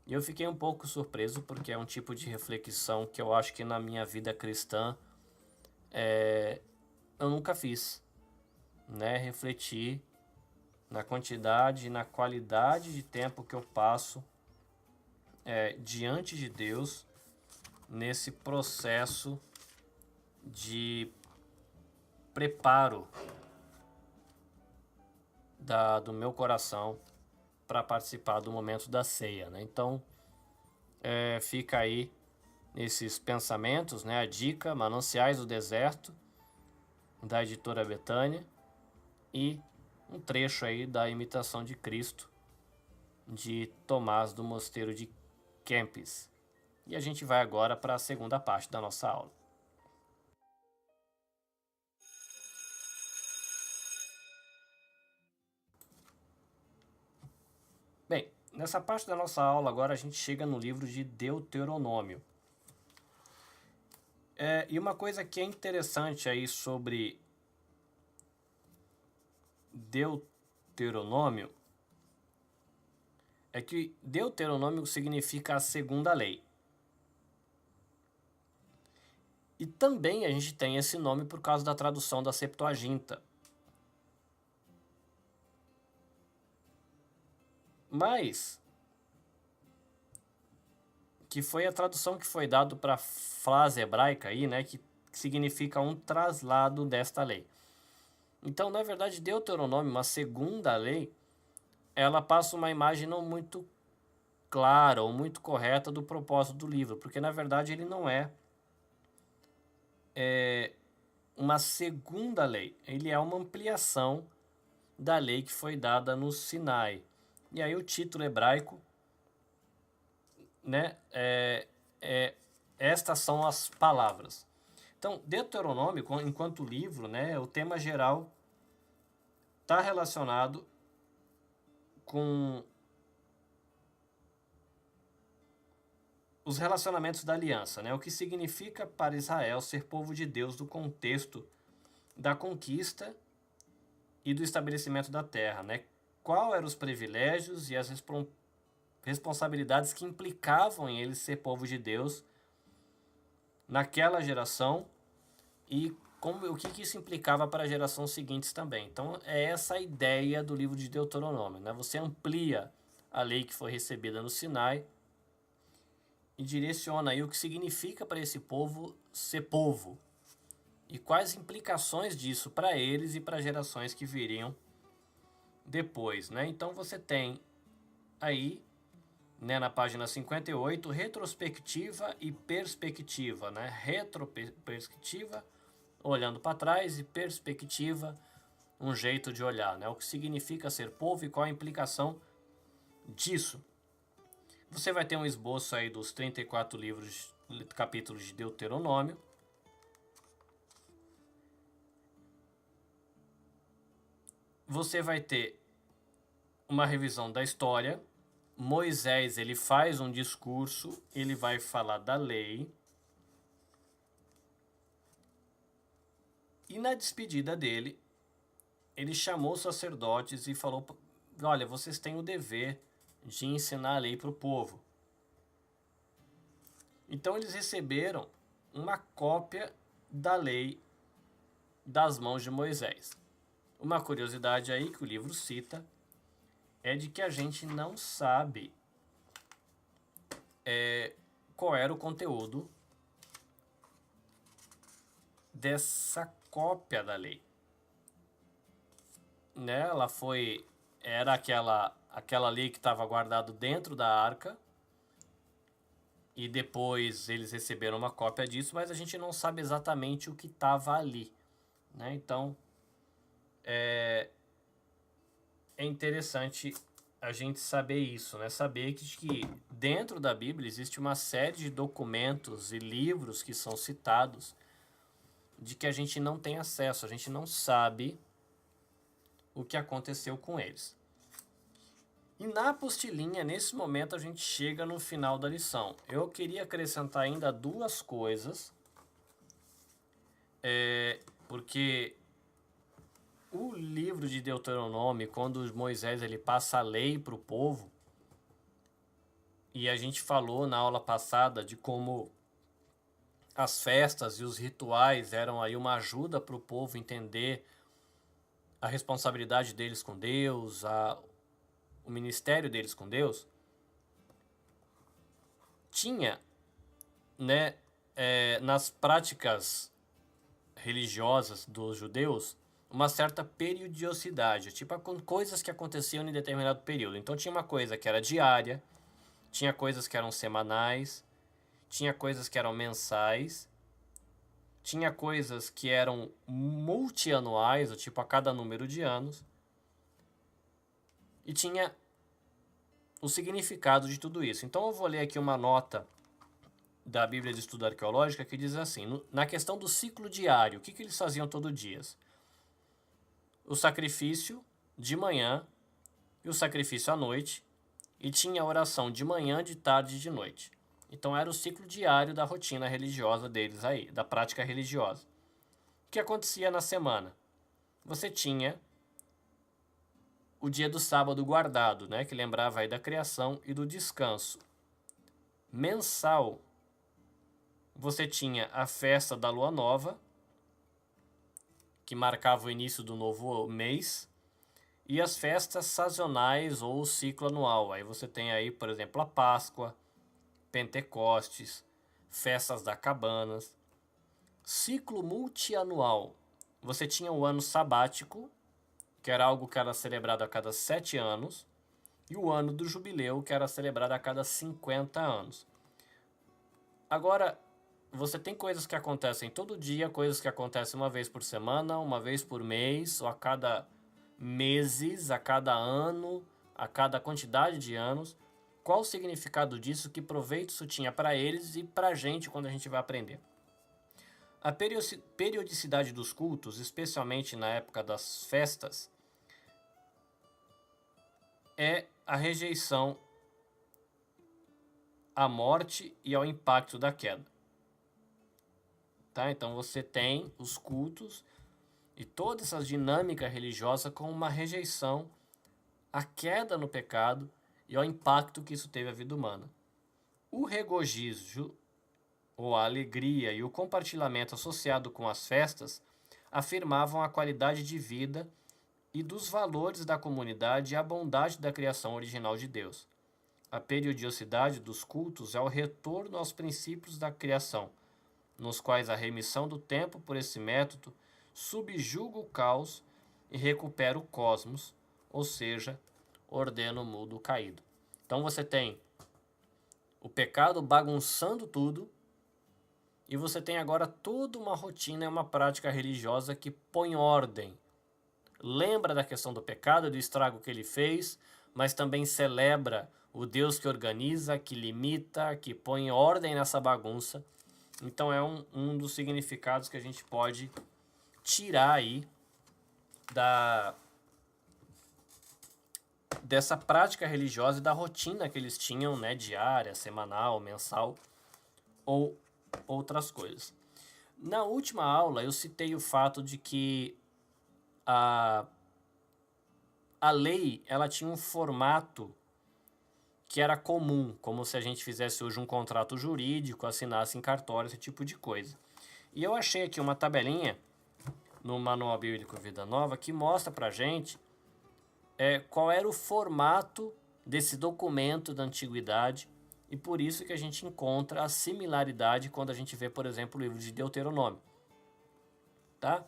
E eu fiquei um pouco surpreso porque é um tipo de reflexão que eu acho que na minha vida cristã eu nunca fiz, né? Refletir na quantidade e na qualidade de tempo que eu passo diante de Deus nesse processo de preparo do meu coração para participar do momento da ceia, né? Então, fica aí esses pensamentos, né? A dica, Mananciais do Deserto, da editora Betânia, e um trecho aí da Imitação de Cristo, de Tomás do Mosteiro de Kempis. E a gente vai agora para a segunda parte da nossa aula. Bem, nessa parte da nossa aula agora a gente chega no livro de Deuteronômio. E uma coisa que é interessante aí sobre Deuteronômio é que Deuteronômio significa a segunda lei. E também a gente tem esse nome por causa da tradução da Septuaginta. Mas que foi a tradução que foi dada para a frase hebraica aí, né, que significa um traslado desta lei. Então, na verdade, Deuteronômio, uma segunda lei, ela passa uma imagem não muito clara ou muito correta do propósito do livro, porque na verdade ele não é uma segunda lei, ele é uma ampliação da lei que foi dada no Sinai. E aí o título hebraico, né, estas são as palavras. Então, Deuteronômio, enquanto livro, né, o tema geral está relacionado com os relacionamentos da aliança, né? O que significa para Israel ser povo de Deus do contexto da conquista e do estabelecimento da terra, né? Qual eram os privilégios e as responsabilidades que implicavam em eles ser povo de Deus naquela geração e o que isso implicava para a geração seguintes também. Então, é essa a ideia do livro de Deuteronômio, né? Você amplia a lei que foi recebida no Sinai e direciona aí o que significa para esse povo ser povo e quais implicações disso para eles e para gerações que viriam depois, né? Então, você tem aí, né, na página 58, retrospectiva e perspectiva, né? Retroperspectiva, olhando para trás, e perspectiva, um jeito de olhar, né? O que significa ser povo e qual a implicação disso. Você vai ter um esboço aí dos 34 capítulos de Deuteronômio. Você vai ter uma revisão da história. Moisés, ele faz um discurso, ele vai falar da lei. E na despedida dele, ele chamou os sacerdotes e falou: olha, vocês têm o dever de ensinar a lei para o povo. Então eles receberam uma cópia da lei das mãos de Moisés. Uma curiosidade aí que o livro cita é de que a gente não sabe qual era o conteúdo dessa cópia da lei. Né? Era aquela lei que estava guardada dentro da arca, e depois eles receberam uma cópia disso, mas a gente não sabe exatamente o que estava ali, né? Então é interessante a gente saber isso, né? Saber que dentro da Bíblia existe uma série de documentos e livros que são citados de que a gente não tem acesso, a gente não sabe o que aconteceu com eles. E na apostilinha, nesse momento, a gente chega no final da lição. Eu queria acrescentar ainda duas coisas, porque o livro de Deuteronômio, quando Moisés ele passa a lei para o povo, e a gente falou na aula passada de como as festas e os rituais eram aí uma ajuda para o povo entender a responsabilidade deles com Deus, o ministério deles com Deus, tinha, né, nas práticas religiosas dos judeus uma certa periodicidade, tipo coisas que aconteciam em determinado período. Então tinha uma coisa que era diária, tinha coisas que eram semanais, tinha coisas que eram mensais, tinha coisas que eram multianuais, tipo a cada número de anos, e tinha o significado de tudo isso. Então eu vou ler aqui uma nota da Bíblia de Estudo Arqueológica que diz assim: na questão do ciclo diário, o que eles faziam todo dia? O sacrifício de manhã e o sacrifício à noite, e tinha a oração de manhã, de tarde e de noite. Então era o ciclo diário da rotina religiosa deles aí, da prática religiosa. O que acontecia na semana? Você tinha o dia do sábado guardado, né, que lembrava aí da criação e do descanso. Mensal, você tinha a festa da lua nova, que marcava o início do novo mês, e as festas sazonais ou o ciclo anual. Aí você tem aí, por exemplo, a Páscoa, Pentecostes, festas da Cabanas. Ciclo multianual, você tinha o ano sabático, que era algo que era celebrado a cada 7 anos, e o ano do jubileu, que era celebrado a cada 50 anos. Agora, você tem coisas que acontecem todo dia, coisas que acontecem uma vez por semana, uma vez por mês, ou a cada meses, a cada ano, a cada quantidade de anos. Qual o significado disso? Que proveito isso tinha para eles e para a gente quando a gente vai aprender? A periodicidade dos cultos, especialmente na época das festas, é a rejeição à morte e ao impacto da queda. Tá? Então você tem os cultos e toda essa dinâmica religiosa com uma rejeição à queda no pecado e ao impacto que isso teve à vida humana. O regozijo ou a alegria e o compartilhamento associado com as festas afirmavam a qualidade de vida e dos valores da comunidade e a bondade da criação original de Deus. A periodicidade dos cultos é o retorno aos princípios da criação, nos quais a remissão do tempo por esse método subjuga o caos e recupera o cosmos, ou seja, ordena o mundo caído. Então você tem o pecado bagunçando tudo e você tem agora toda uma rotina e uma prática religiosa que põe ordem. Lembra da questão do pecado, do estrago que ele fez, mas também celebra o Deus que organiza, que limita, que põe ordem nessa bagunça. Então é um dos significados que a gente pode tirar aí dessa prática religiosa e da rotina que eles tinham, né, diária, semanal, mensal ou outras coisas. Na última aula eu citei o fato de que a lei ela tinha um formato que era comum, como se a gente fizesse hoje um contrato jurídico, assinasse em cartório, esse tipo de coisa. E eu achei aqui uma tabelinha no Manual Bíblico Vida Nova que mostra pra gente qual era o formato desse documento da antiguidade e por isso que a gente encontra a similaridade quando a gente vê, por exemplo, o livro de Deuteronômio. Tá?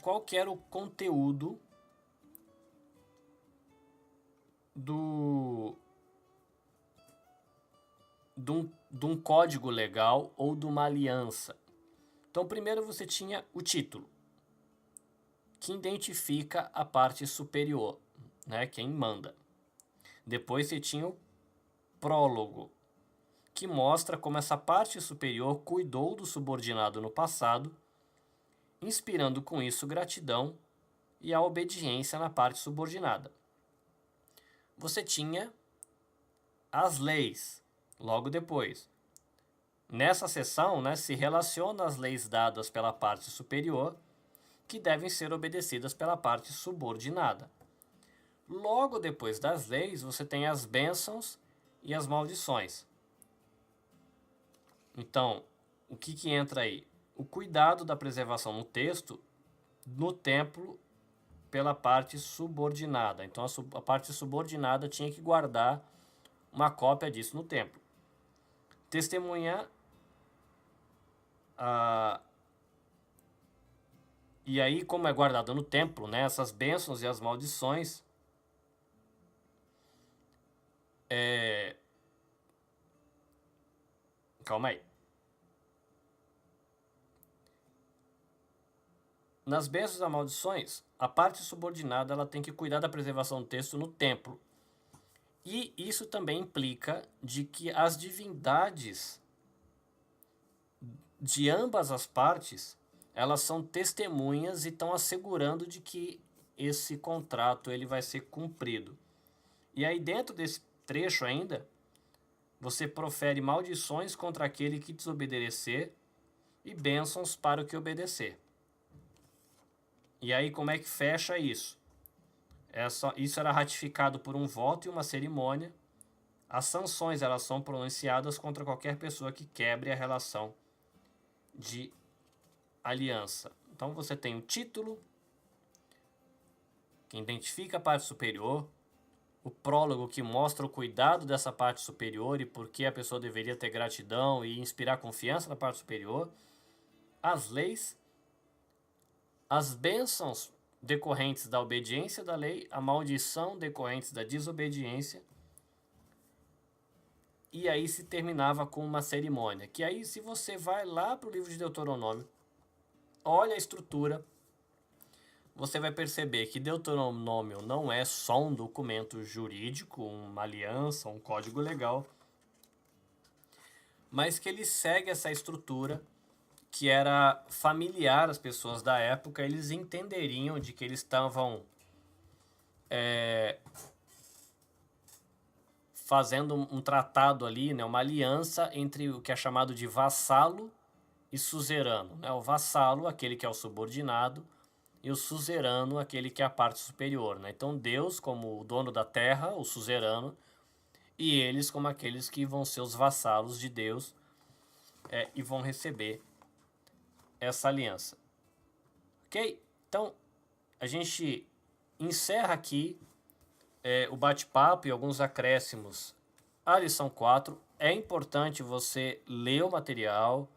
Qual que era o conteúdo de um código legal ou de uma aliança? Então, primeiro você tinha o título, que identifica a parte superior, né, quem manda. Depois você tinha o prólogo, que mostra como essa parte superior cuidou do subordinado no passado, inspirando com isso gratidão e a obediência na parte subordinada. Você tinha as leis, logo depois. Nessa seção, né, se relaciona as leis dadas pela parte superior, que devem ser obedecidas pela parte subordinada. Logo depois das leis, você tem as bênçãos e as maldições. Então, o que entra aí? O cuidado da preservação no texto, no templo, pela parte subordinada. Então, a parte subordinada tinha que guardar uma cópia disso no templo. Testemunhar e aí, como é guardado no templo, né, essas bênçãos e as maldições, calma aí. Nas bênçãos e maldições, a parte subordinada ela tem que cuidar da preservação do texto no templo. E isso também implica de que as divindades de ambas as partes, elas são testemunhas e estão assegurando de que esse contrato ele vai ser cumprido. E aí dentro desse trecho ainda, você profere maldições contra aquele que desobedecer e bênçãos para o que obedecer. E aí como é que fecha isso? Isso era ratificado por um voto e uma cerimônia. As sanções elas são pronunciadas contra qualquer pessoa que quebre a relação de aliança. Então você tem o título, que identifica a parte superior, o prólogo que mostra o cuidado dessa parte superior e por que a pessoa deveria ter gratidão e inspirar confiança na parte superior, as leis, as bênçãos decorrentes da obediência da lei, a maldição decorrentes da desobediência, e aí se terminava com uma cerimônia. Que aí, se você vai lá para o livro de Deuteronômio, olha a estrutura, você vai perceber que Deuteronômio não é só um documento jurídico, uma aliança, um código legal, mas que ele segue essa estrutura que era familiar às pessoas da época. Eles entenderiam de que eles estavam fazendo um tratado ali, né, uma aliança entre o que é chamado de vassalo e suzerano. Né? O vassalo, aquele que é o subordinado, e o suzerano, aquele que é a parte superior. Né? Então Deus, como o dono da terra, o suzerano, e eles como aqueles que vão ser os vassalos de Deus e vão receber essa aliança. Ok? Então, a gente encerra aqui o bate-papo e alguns acréscimos à lição 4. É importante você ler o material.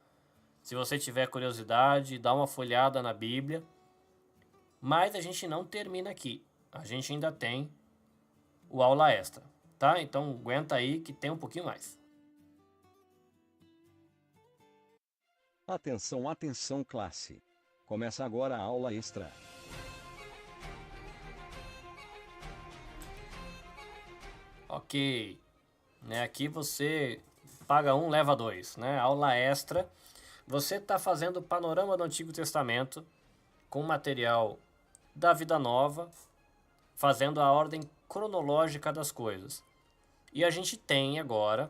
Se você tiver curiosidade, dá uma folhada na Bíblia. Mas a gente não termina aqui. A gente ainda tem o aula extra, tá? Então aguenta aí que tem um pouquinho mais. Atenção, atenção, classe. Começa agora a aula extra. Ok. Aqui você paga um, leva dois, né? Aula extra. Você está fazendo o panorama do Antigo Testamento com material da Vida Nova, fazendo a ordem cronológica das coisas. E a gente tem agora,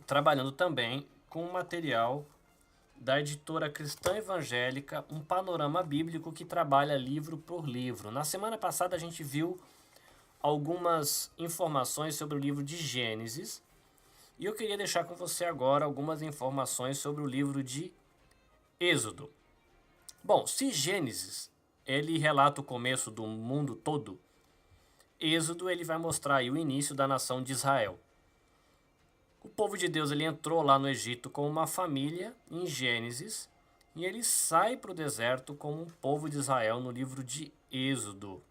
trabalhando também com material da editora cristã evangélica, um panorama bíblico que trabalha livro por livro. Na semana passada a gente viu algumas informações sobre o livro de Gênesis, e eu queria deixar com você agora algumas informações sobre o livro de Êxodo. Bom, se Gênesis ele relata o começo do mundo todo, Êxodo ele vai mostrar aí o início da nação de Israel. O povo de Deus ele entrou lá no Egito como uma família em Gênesis e ele sai para o deserto como um povo de Israel no livro de Êxodo.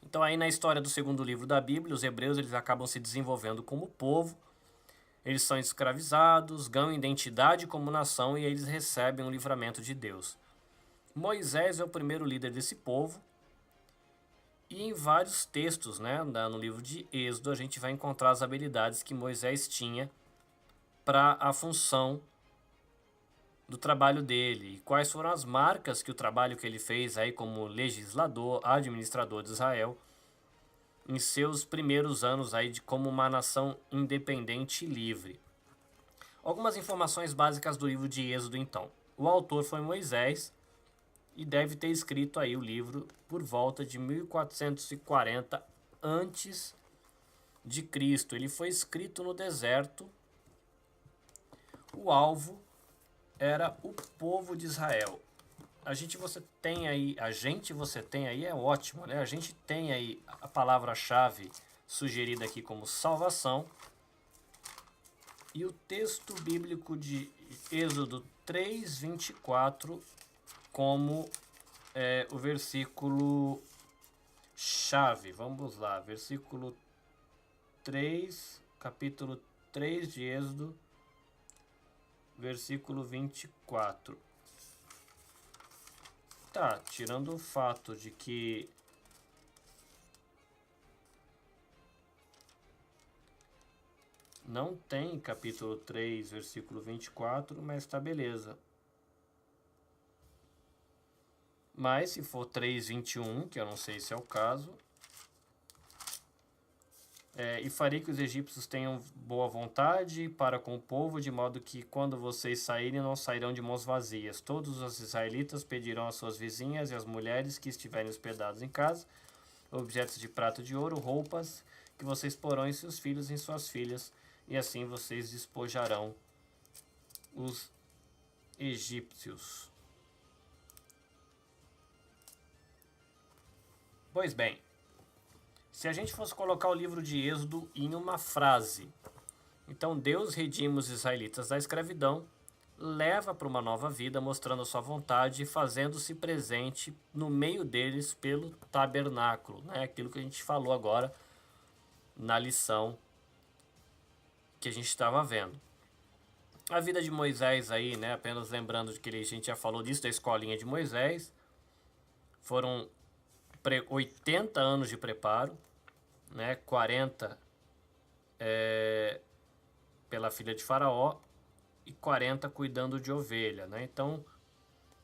Então aí na história do segundo livro da Bíblia, os hebreus eles acabam se desenvolvendo como povo, eles são escravizados, ganham identidade como nação e eles recebem o livramento de Deus. Moisés é o primeiro líder desse povo e em vários textos, no livro de Êxodo, a gente vai encontrar as habilidades que Moisés tinha para a função do trabalho dele e quais foram as marcas que o trabalho que ele fez aí como legislador, administrador de Israel em seus primeiros anos aí como uma nação independente e livre. Algumas informações básicas do livro de Êxodo então. O autor foi Moisés e deve ter escrito aí o livro por volta de 1440 antes de Cristo. Ele foi escrito no deserto. O alvo era o povo de Israel. Você tem aí é ótimo, né? A gente tem aí a palavra-chave sugerida aqui como salvação. E o texto bíblico de Êxodo 3:24 como o versículo chave. Vamos lá, versículo 3, capítulo 3 de Êxodo, versículo 24. Tá, tirando o fato de que não tem capítulo 3, versículo 24, mas tá beleza. Mas se for 3:21, que eu não sei se é o caso, e farei que os egípcios tenham boa vontade para com o povo, de modo que quando vocês saírem, não sairão de mãos vazias. Todos os israelitas pedirão às suas vizinhas e às mulheres que estiverem hospedados em casa, objetos de prata e de ouro, roupas, que vocês porão em seus filhos e em suas filhas, e assim vocês despojarão os egípcios. Pois bem, se a gente fosse colocar o livro de Êxodo em uma frase, então Deus redime os israelitas da escravidão, leva para uma nova vida, mostrando a sua vontade e fazendo-se presente no meio deles pelo tabernáculo, aquilo que a gente falou agora na lição que a gente estava vendo. A vida de Moisés aí, apenas lembrando de que a gente já falou disso, da escolinha de Moisés, foram 80 anos de preparo, 40 pela filha de Faraó e 40 cuidando de ovelha, Então,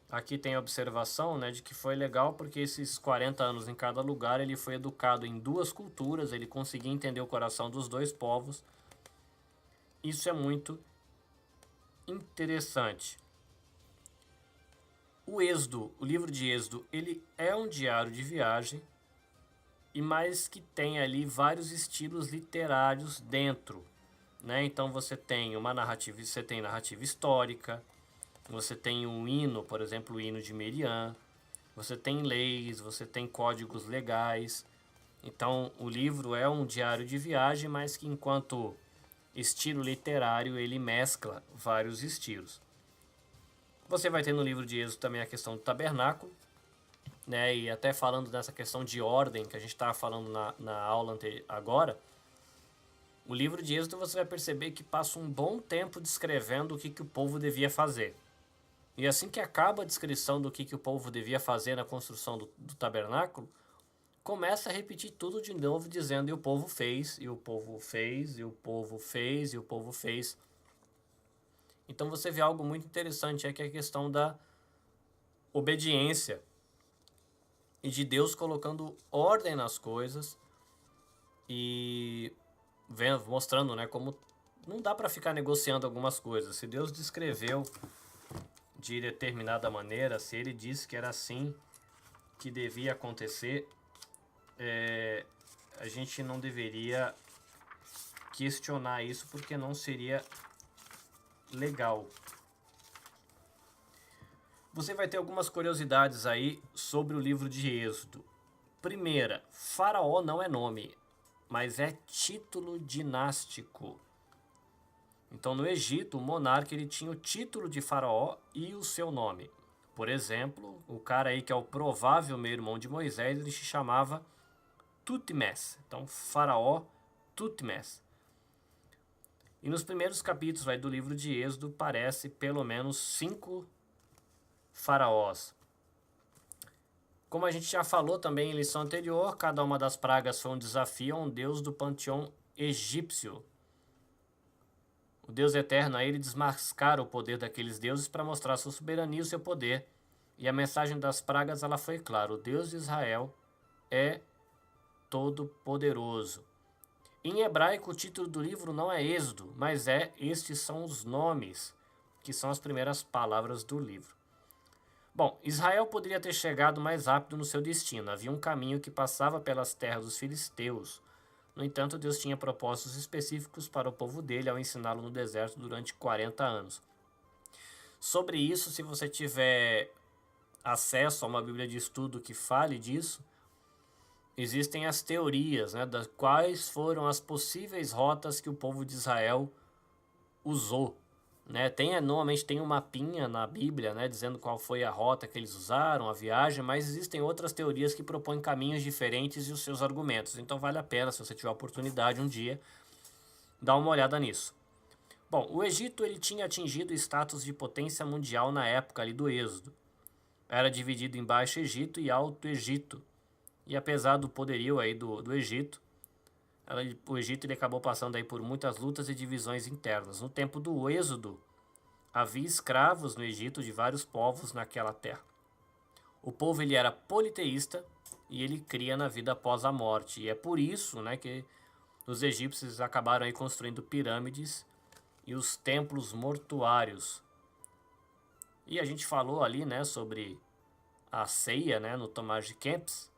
aqui tem a observação, de que foi legal porque esses 40 anos em cada lugar ele foi educado em duas culturas, ele conseguia entender o coração dos dois povos. Isso é muito interessante. O Êxodo, o livro de Êxodo, ele é um diário de viagem e mais que tem ali vários estilos literários dentro, né? Então você tem narrativa histórica, você tem um hino, por exemplo, o hino de Meriam, você tem leis, você tem códigos legais. Então o livro é um diário de viagem, mas que enquanto estilo literário ele mescla vários estilos. Você vai ter no livro de Êxodo também a questão do tabernáculo, né? E até falando dessa questão de ordem que a gente estava falando na aula agora, o livro de Êxodo você vai perceber que passa um bom tempo descrevendo o que o povo devia fazer. E assim que acaba a descrição do que o povo devia fazer na construção do tabernáculo, começa a repetir tudo de novo, dizendo: e o povo fez, e o povo fez, e o povo fez, e o povo fez. Então você vê algo muito interessante, que é a questão da obediência e de Deus colocando ordem nas coisas e mostrando, né, como não dá para ficar negociando algumas coisas. Se Deus descreveu de determinada maneira, se ele disse que era assim que devia acontecer, a gente não deveria questionar isso, porque não seria legal. Você vai ter algumas curiosidades aí sobre o livro de Êxodo. Primeira, Faraó não é nome, mas é título dinástico. Então, no Egito, o monarca ele tinha o título de faraó e o seu nome. Por exemplo, o cara aí que é o provável meio-irmão de Moisés, ele se chamava Tutmés. Então, faraó Tutmés. E nos primeiros capítulos do livro de Êxodo, parece pelo menos 5 faraós. Como a gente já falou também em lição anterior, cada uma das pragas foi um desafio a um deus do panteão egípcio. O Deus eterno aí ele desmascara o poder daqueles deuses para mostrar sua soberania e o seu poder. E a mensagem das pragas ela foi clara: o Deus de Israel é todo-poderoso. Em hebraico, o título do livro não é Êxodo, mas estes são os nomes, que são as primeiras palavras do livro. Bom, Israel poderia ter chegado mais rápido no seu destino. Havia um caminho que passava pelas terras dos filisteus. No entanto, Deus tinha propósitos específicos para o povo dele ao ensiná-lo no deserto durante 40 anos. Sobre isso, se você tiver acesso a uma Bíblia de estudo que fale disso, existem as teorias, né, das quais foram as possíveis rotas que o povo de Israel usou. Né? Normalmente tem um mapinha na Bíblia, né, dizendo qual foi a rota que eles usaram, a viagem, mas existem outras teorias que propõem caminhos diferentes e os seus argumentos. Então vale a pena, se você tiver a oportunidade um dia, dar uma olhada nisso. Bom, o Egito ele tinha atingido o status de potência mundial na época ali do Êxodo. Era dividido em Baixo Egito e Alto Egito. E apesar do poderio aí do Egito, o Egito ele acabou passando aí por muitas lutas e divisões internas. No tempo do Êxodo, havia escravos no Egito de vários povos naquela terra. O povo ele era politeísta e ele cria na vida após a morte. E é por isso, né, que os egípcios acabaram aí construindo pirâmides e os templos mortuários. E a gente falou ali, né, sobre a ceia, né, no Tomás de Kempis.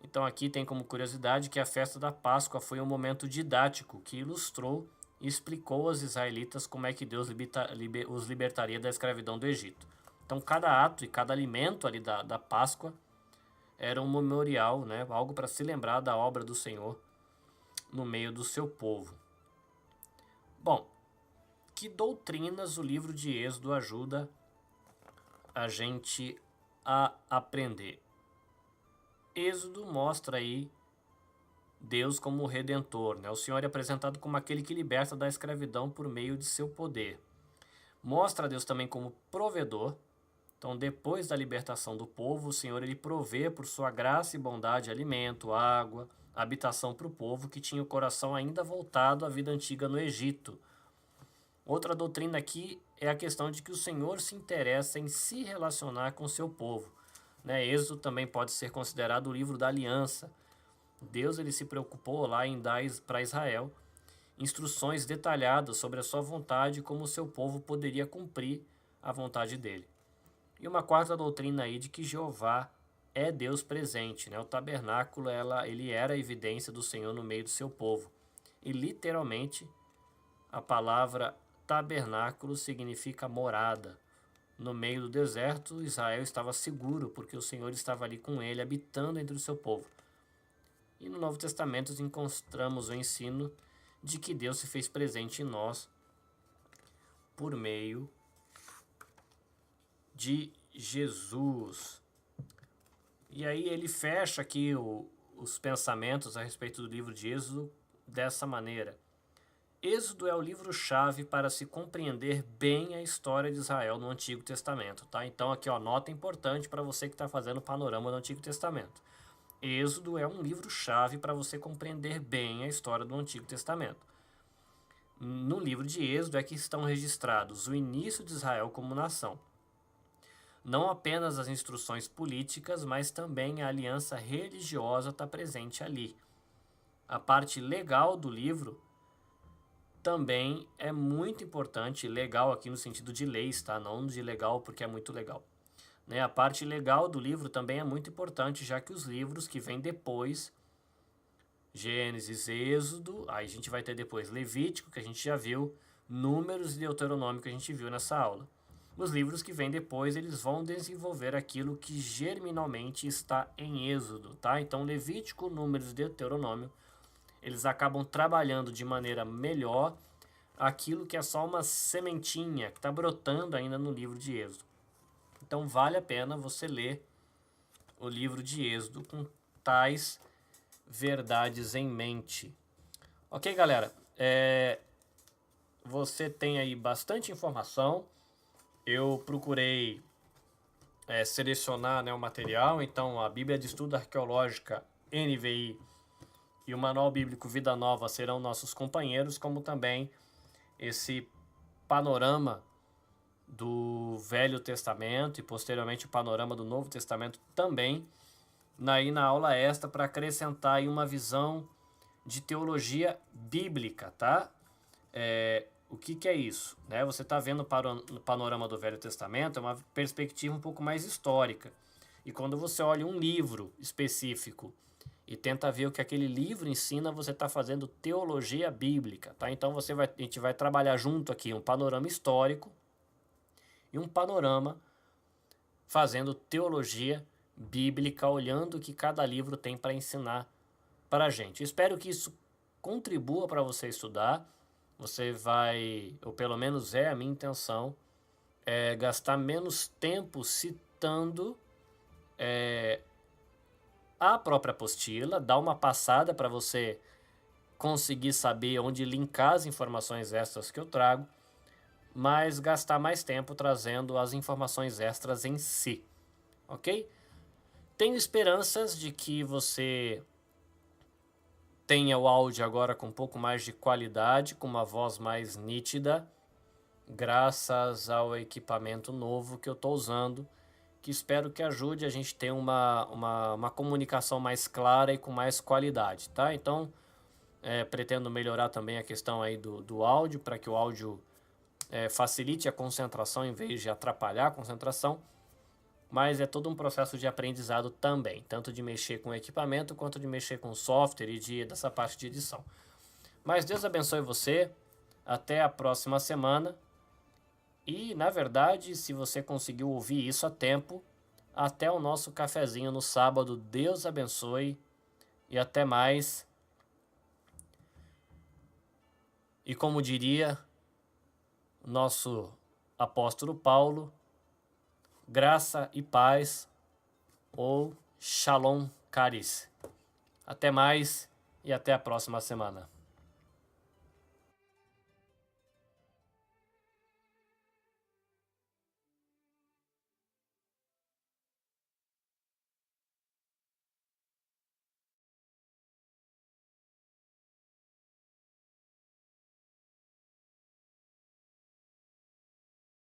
Então aqui tem como curiosidade que a festa da Páscoa foi um momento didático que ilustrou e explicou aos israelitas como é que Deus os libertaria da escravidão do Egito. Então cada ato e cada alimento ali da Páscoa era um memorial, né, algo para se lembrar da obra do Senhor no meio do seu povo. Bom, que doutrinas o livro de Êxodo ajuda a gente a aprender? Êxodo mostra aí Deus como o Redentor, né? O Senhor é apresentado como aquele que liberta da escravidão por meio de seu poder. Mostra Deus também como provedor. Então, depois da libertação do povo, o Senhor ele provê por sua graça e bondade alimento, água, habitação para o povo que tinha o coração ainda voltado à vida antiga no Egito. Outra doutrina aqui é a questão de que o Senhor se interessa em se relacionar com o seu povo. Né? Êxodo também pode ser considerado o livro da aliança. Deus ele se preocupou lá em dar para Israel instruções detalhadas sobre a sua vontade e como o seu povo poderia cumprir a vontade dele. E uma quarta doutrina aí de que Jeová é Deus presente, né? O tabernáculo, ele era a evidência do Senhor no meio do seu povo. E literalmente, a palavra tabernáculo significa morada. No meio do deserto, Israel estava seguro, porque o Senhor estava ali com ele, habitando entre o seu povo. E no Novo Testamento encontramos o ensino de que Deus se fez presente em nós por meio de Jesus. E aí ele fecha aqui os pensamentos a respeito do livro de Êxodo dessa maneira. Êxodo é o livro-chave para se compreender bem a história de Israel no Antigo Testamento, tá? Então aqui, ó, nota importante para você que está fazendo o panorama do Antigo Testamento. Êxodo é um livro-chave para você compreender bem a história do Antigo Testamento. No livro de Êxodo é que estão registrados o início de Israel como nação. Não apenas as instruções políticas, mas também a aliança religiosa está presente ali. A parte legal do livro também é muito importante, legal aqui no sentido de leis, tá? Não de legal porque é muito legal. Né? A parte legal do livro também é muito importante, já que os livros que vêm depois, Gênesis, Êxodo, aí a gente vai ter depois Levítico, que a gente já viu, Números e Deuteronômio, que a gente viu nessa aula. Os livros que vêm depois, eles vão desenvolver aquilo que germinalmente está em Êxodo, tá? Então, Levítico, Números e Deuteronômio, eles acabam trabalhando de maneira melhor aquilo que é só uma sementinha que está brotando ainda no livro de Êxodo. Então vale a pena você ler o livro de Êxodo com tais verdades em mente. Ok, galera? Você tem aí bastante informação. Eu procurei selecionar, né, o material. Então a Bíblia de Estudo Arqueológica NVI e o Manual Bíblico Vida Nova serão nossos companheiros, como também esse panorama do Velho Testamento e posteriormente o panorama do Novo Testamento também, na aula extra, para acrescentar aí uma visão de teologia bíblica, tá? O que é isso? Né? Você está vendo o panorama do Velho Testamento, é uma perspectiva um pouco mais histórica. E quando você olha um livro específico e tenta ver o que aquele livro ensina, você está fazendo teologia bíblica, tá? Então a gente vai trabalhar junto aqui um panorama histórico e um panorama fazendo teologia bíblica, olhando o que cada livro tem para ensinar para a gente. Espero que isso contribua para você estudar. Você vai, ou pelo menos é a minha intenção, gastar menos tempo citando a própria apostila, dar uma passada para você conseguir saber onde linkar as informações extras que eu trago, mas gastar mais tempo trazendo as informações extras em si, ok? Tenho esperanças de que você tenha o áudio agora com um pouco mais de qualidade, com uma voz mais nítida, graças ao equipamento novo que eu estou usando, que espero que ajude a gente ter uma comunicação mais clara e com mais qualidade, tá? Então, pretendo melhorar também a questão aí do áudio, para que o áudio facilite a concentração em vez de atrapalhar a concentração, mas é todo um processo de aprendizado também, tanto de mexer com o equipamento, quanto de mexer com o software e dessa parte de edição. Mas Deus abençoe você, até a próxima semana. E, na verdade, se você conseguiu ouvir isso a tempo, até o nosso cafezinho no sábado. Deus abençoe e até mais. E como diria o nosso apóstolo Paulo, graça e paz, ou Shalom Caris. Até mais e até a próxima semana.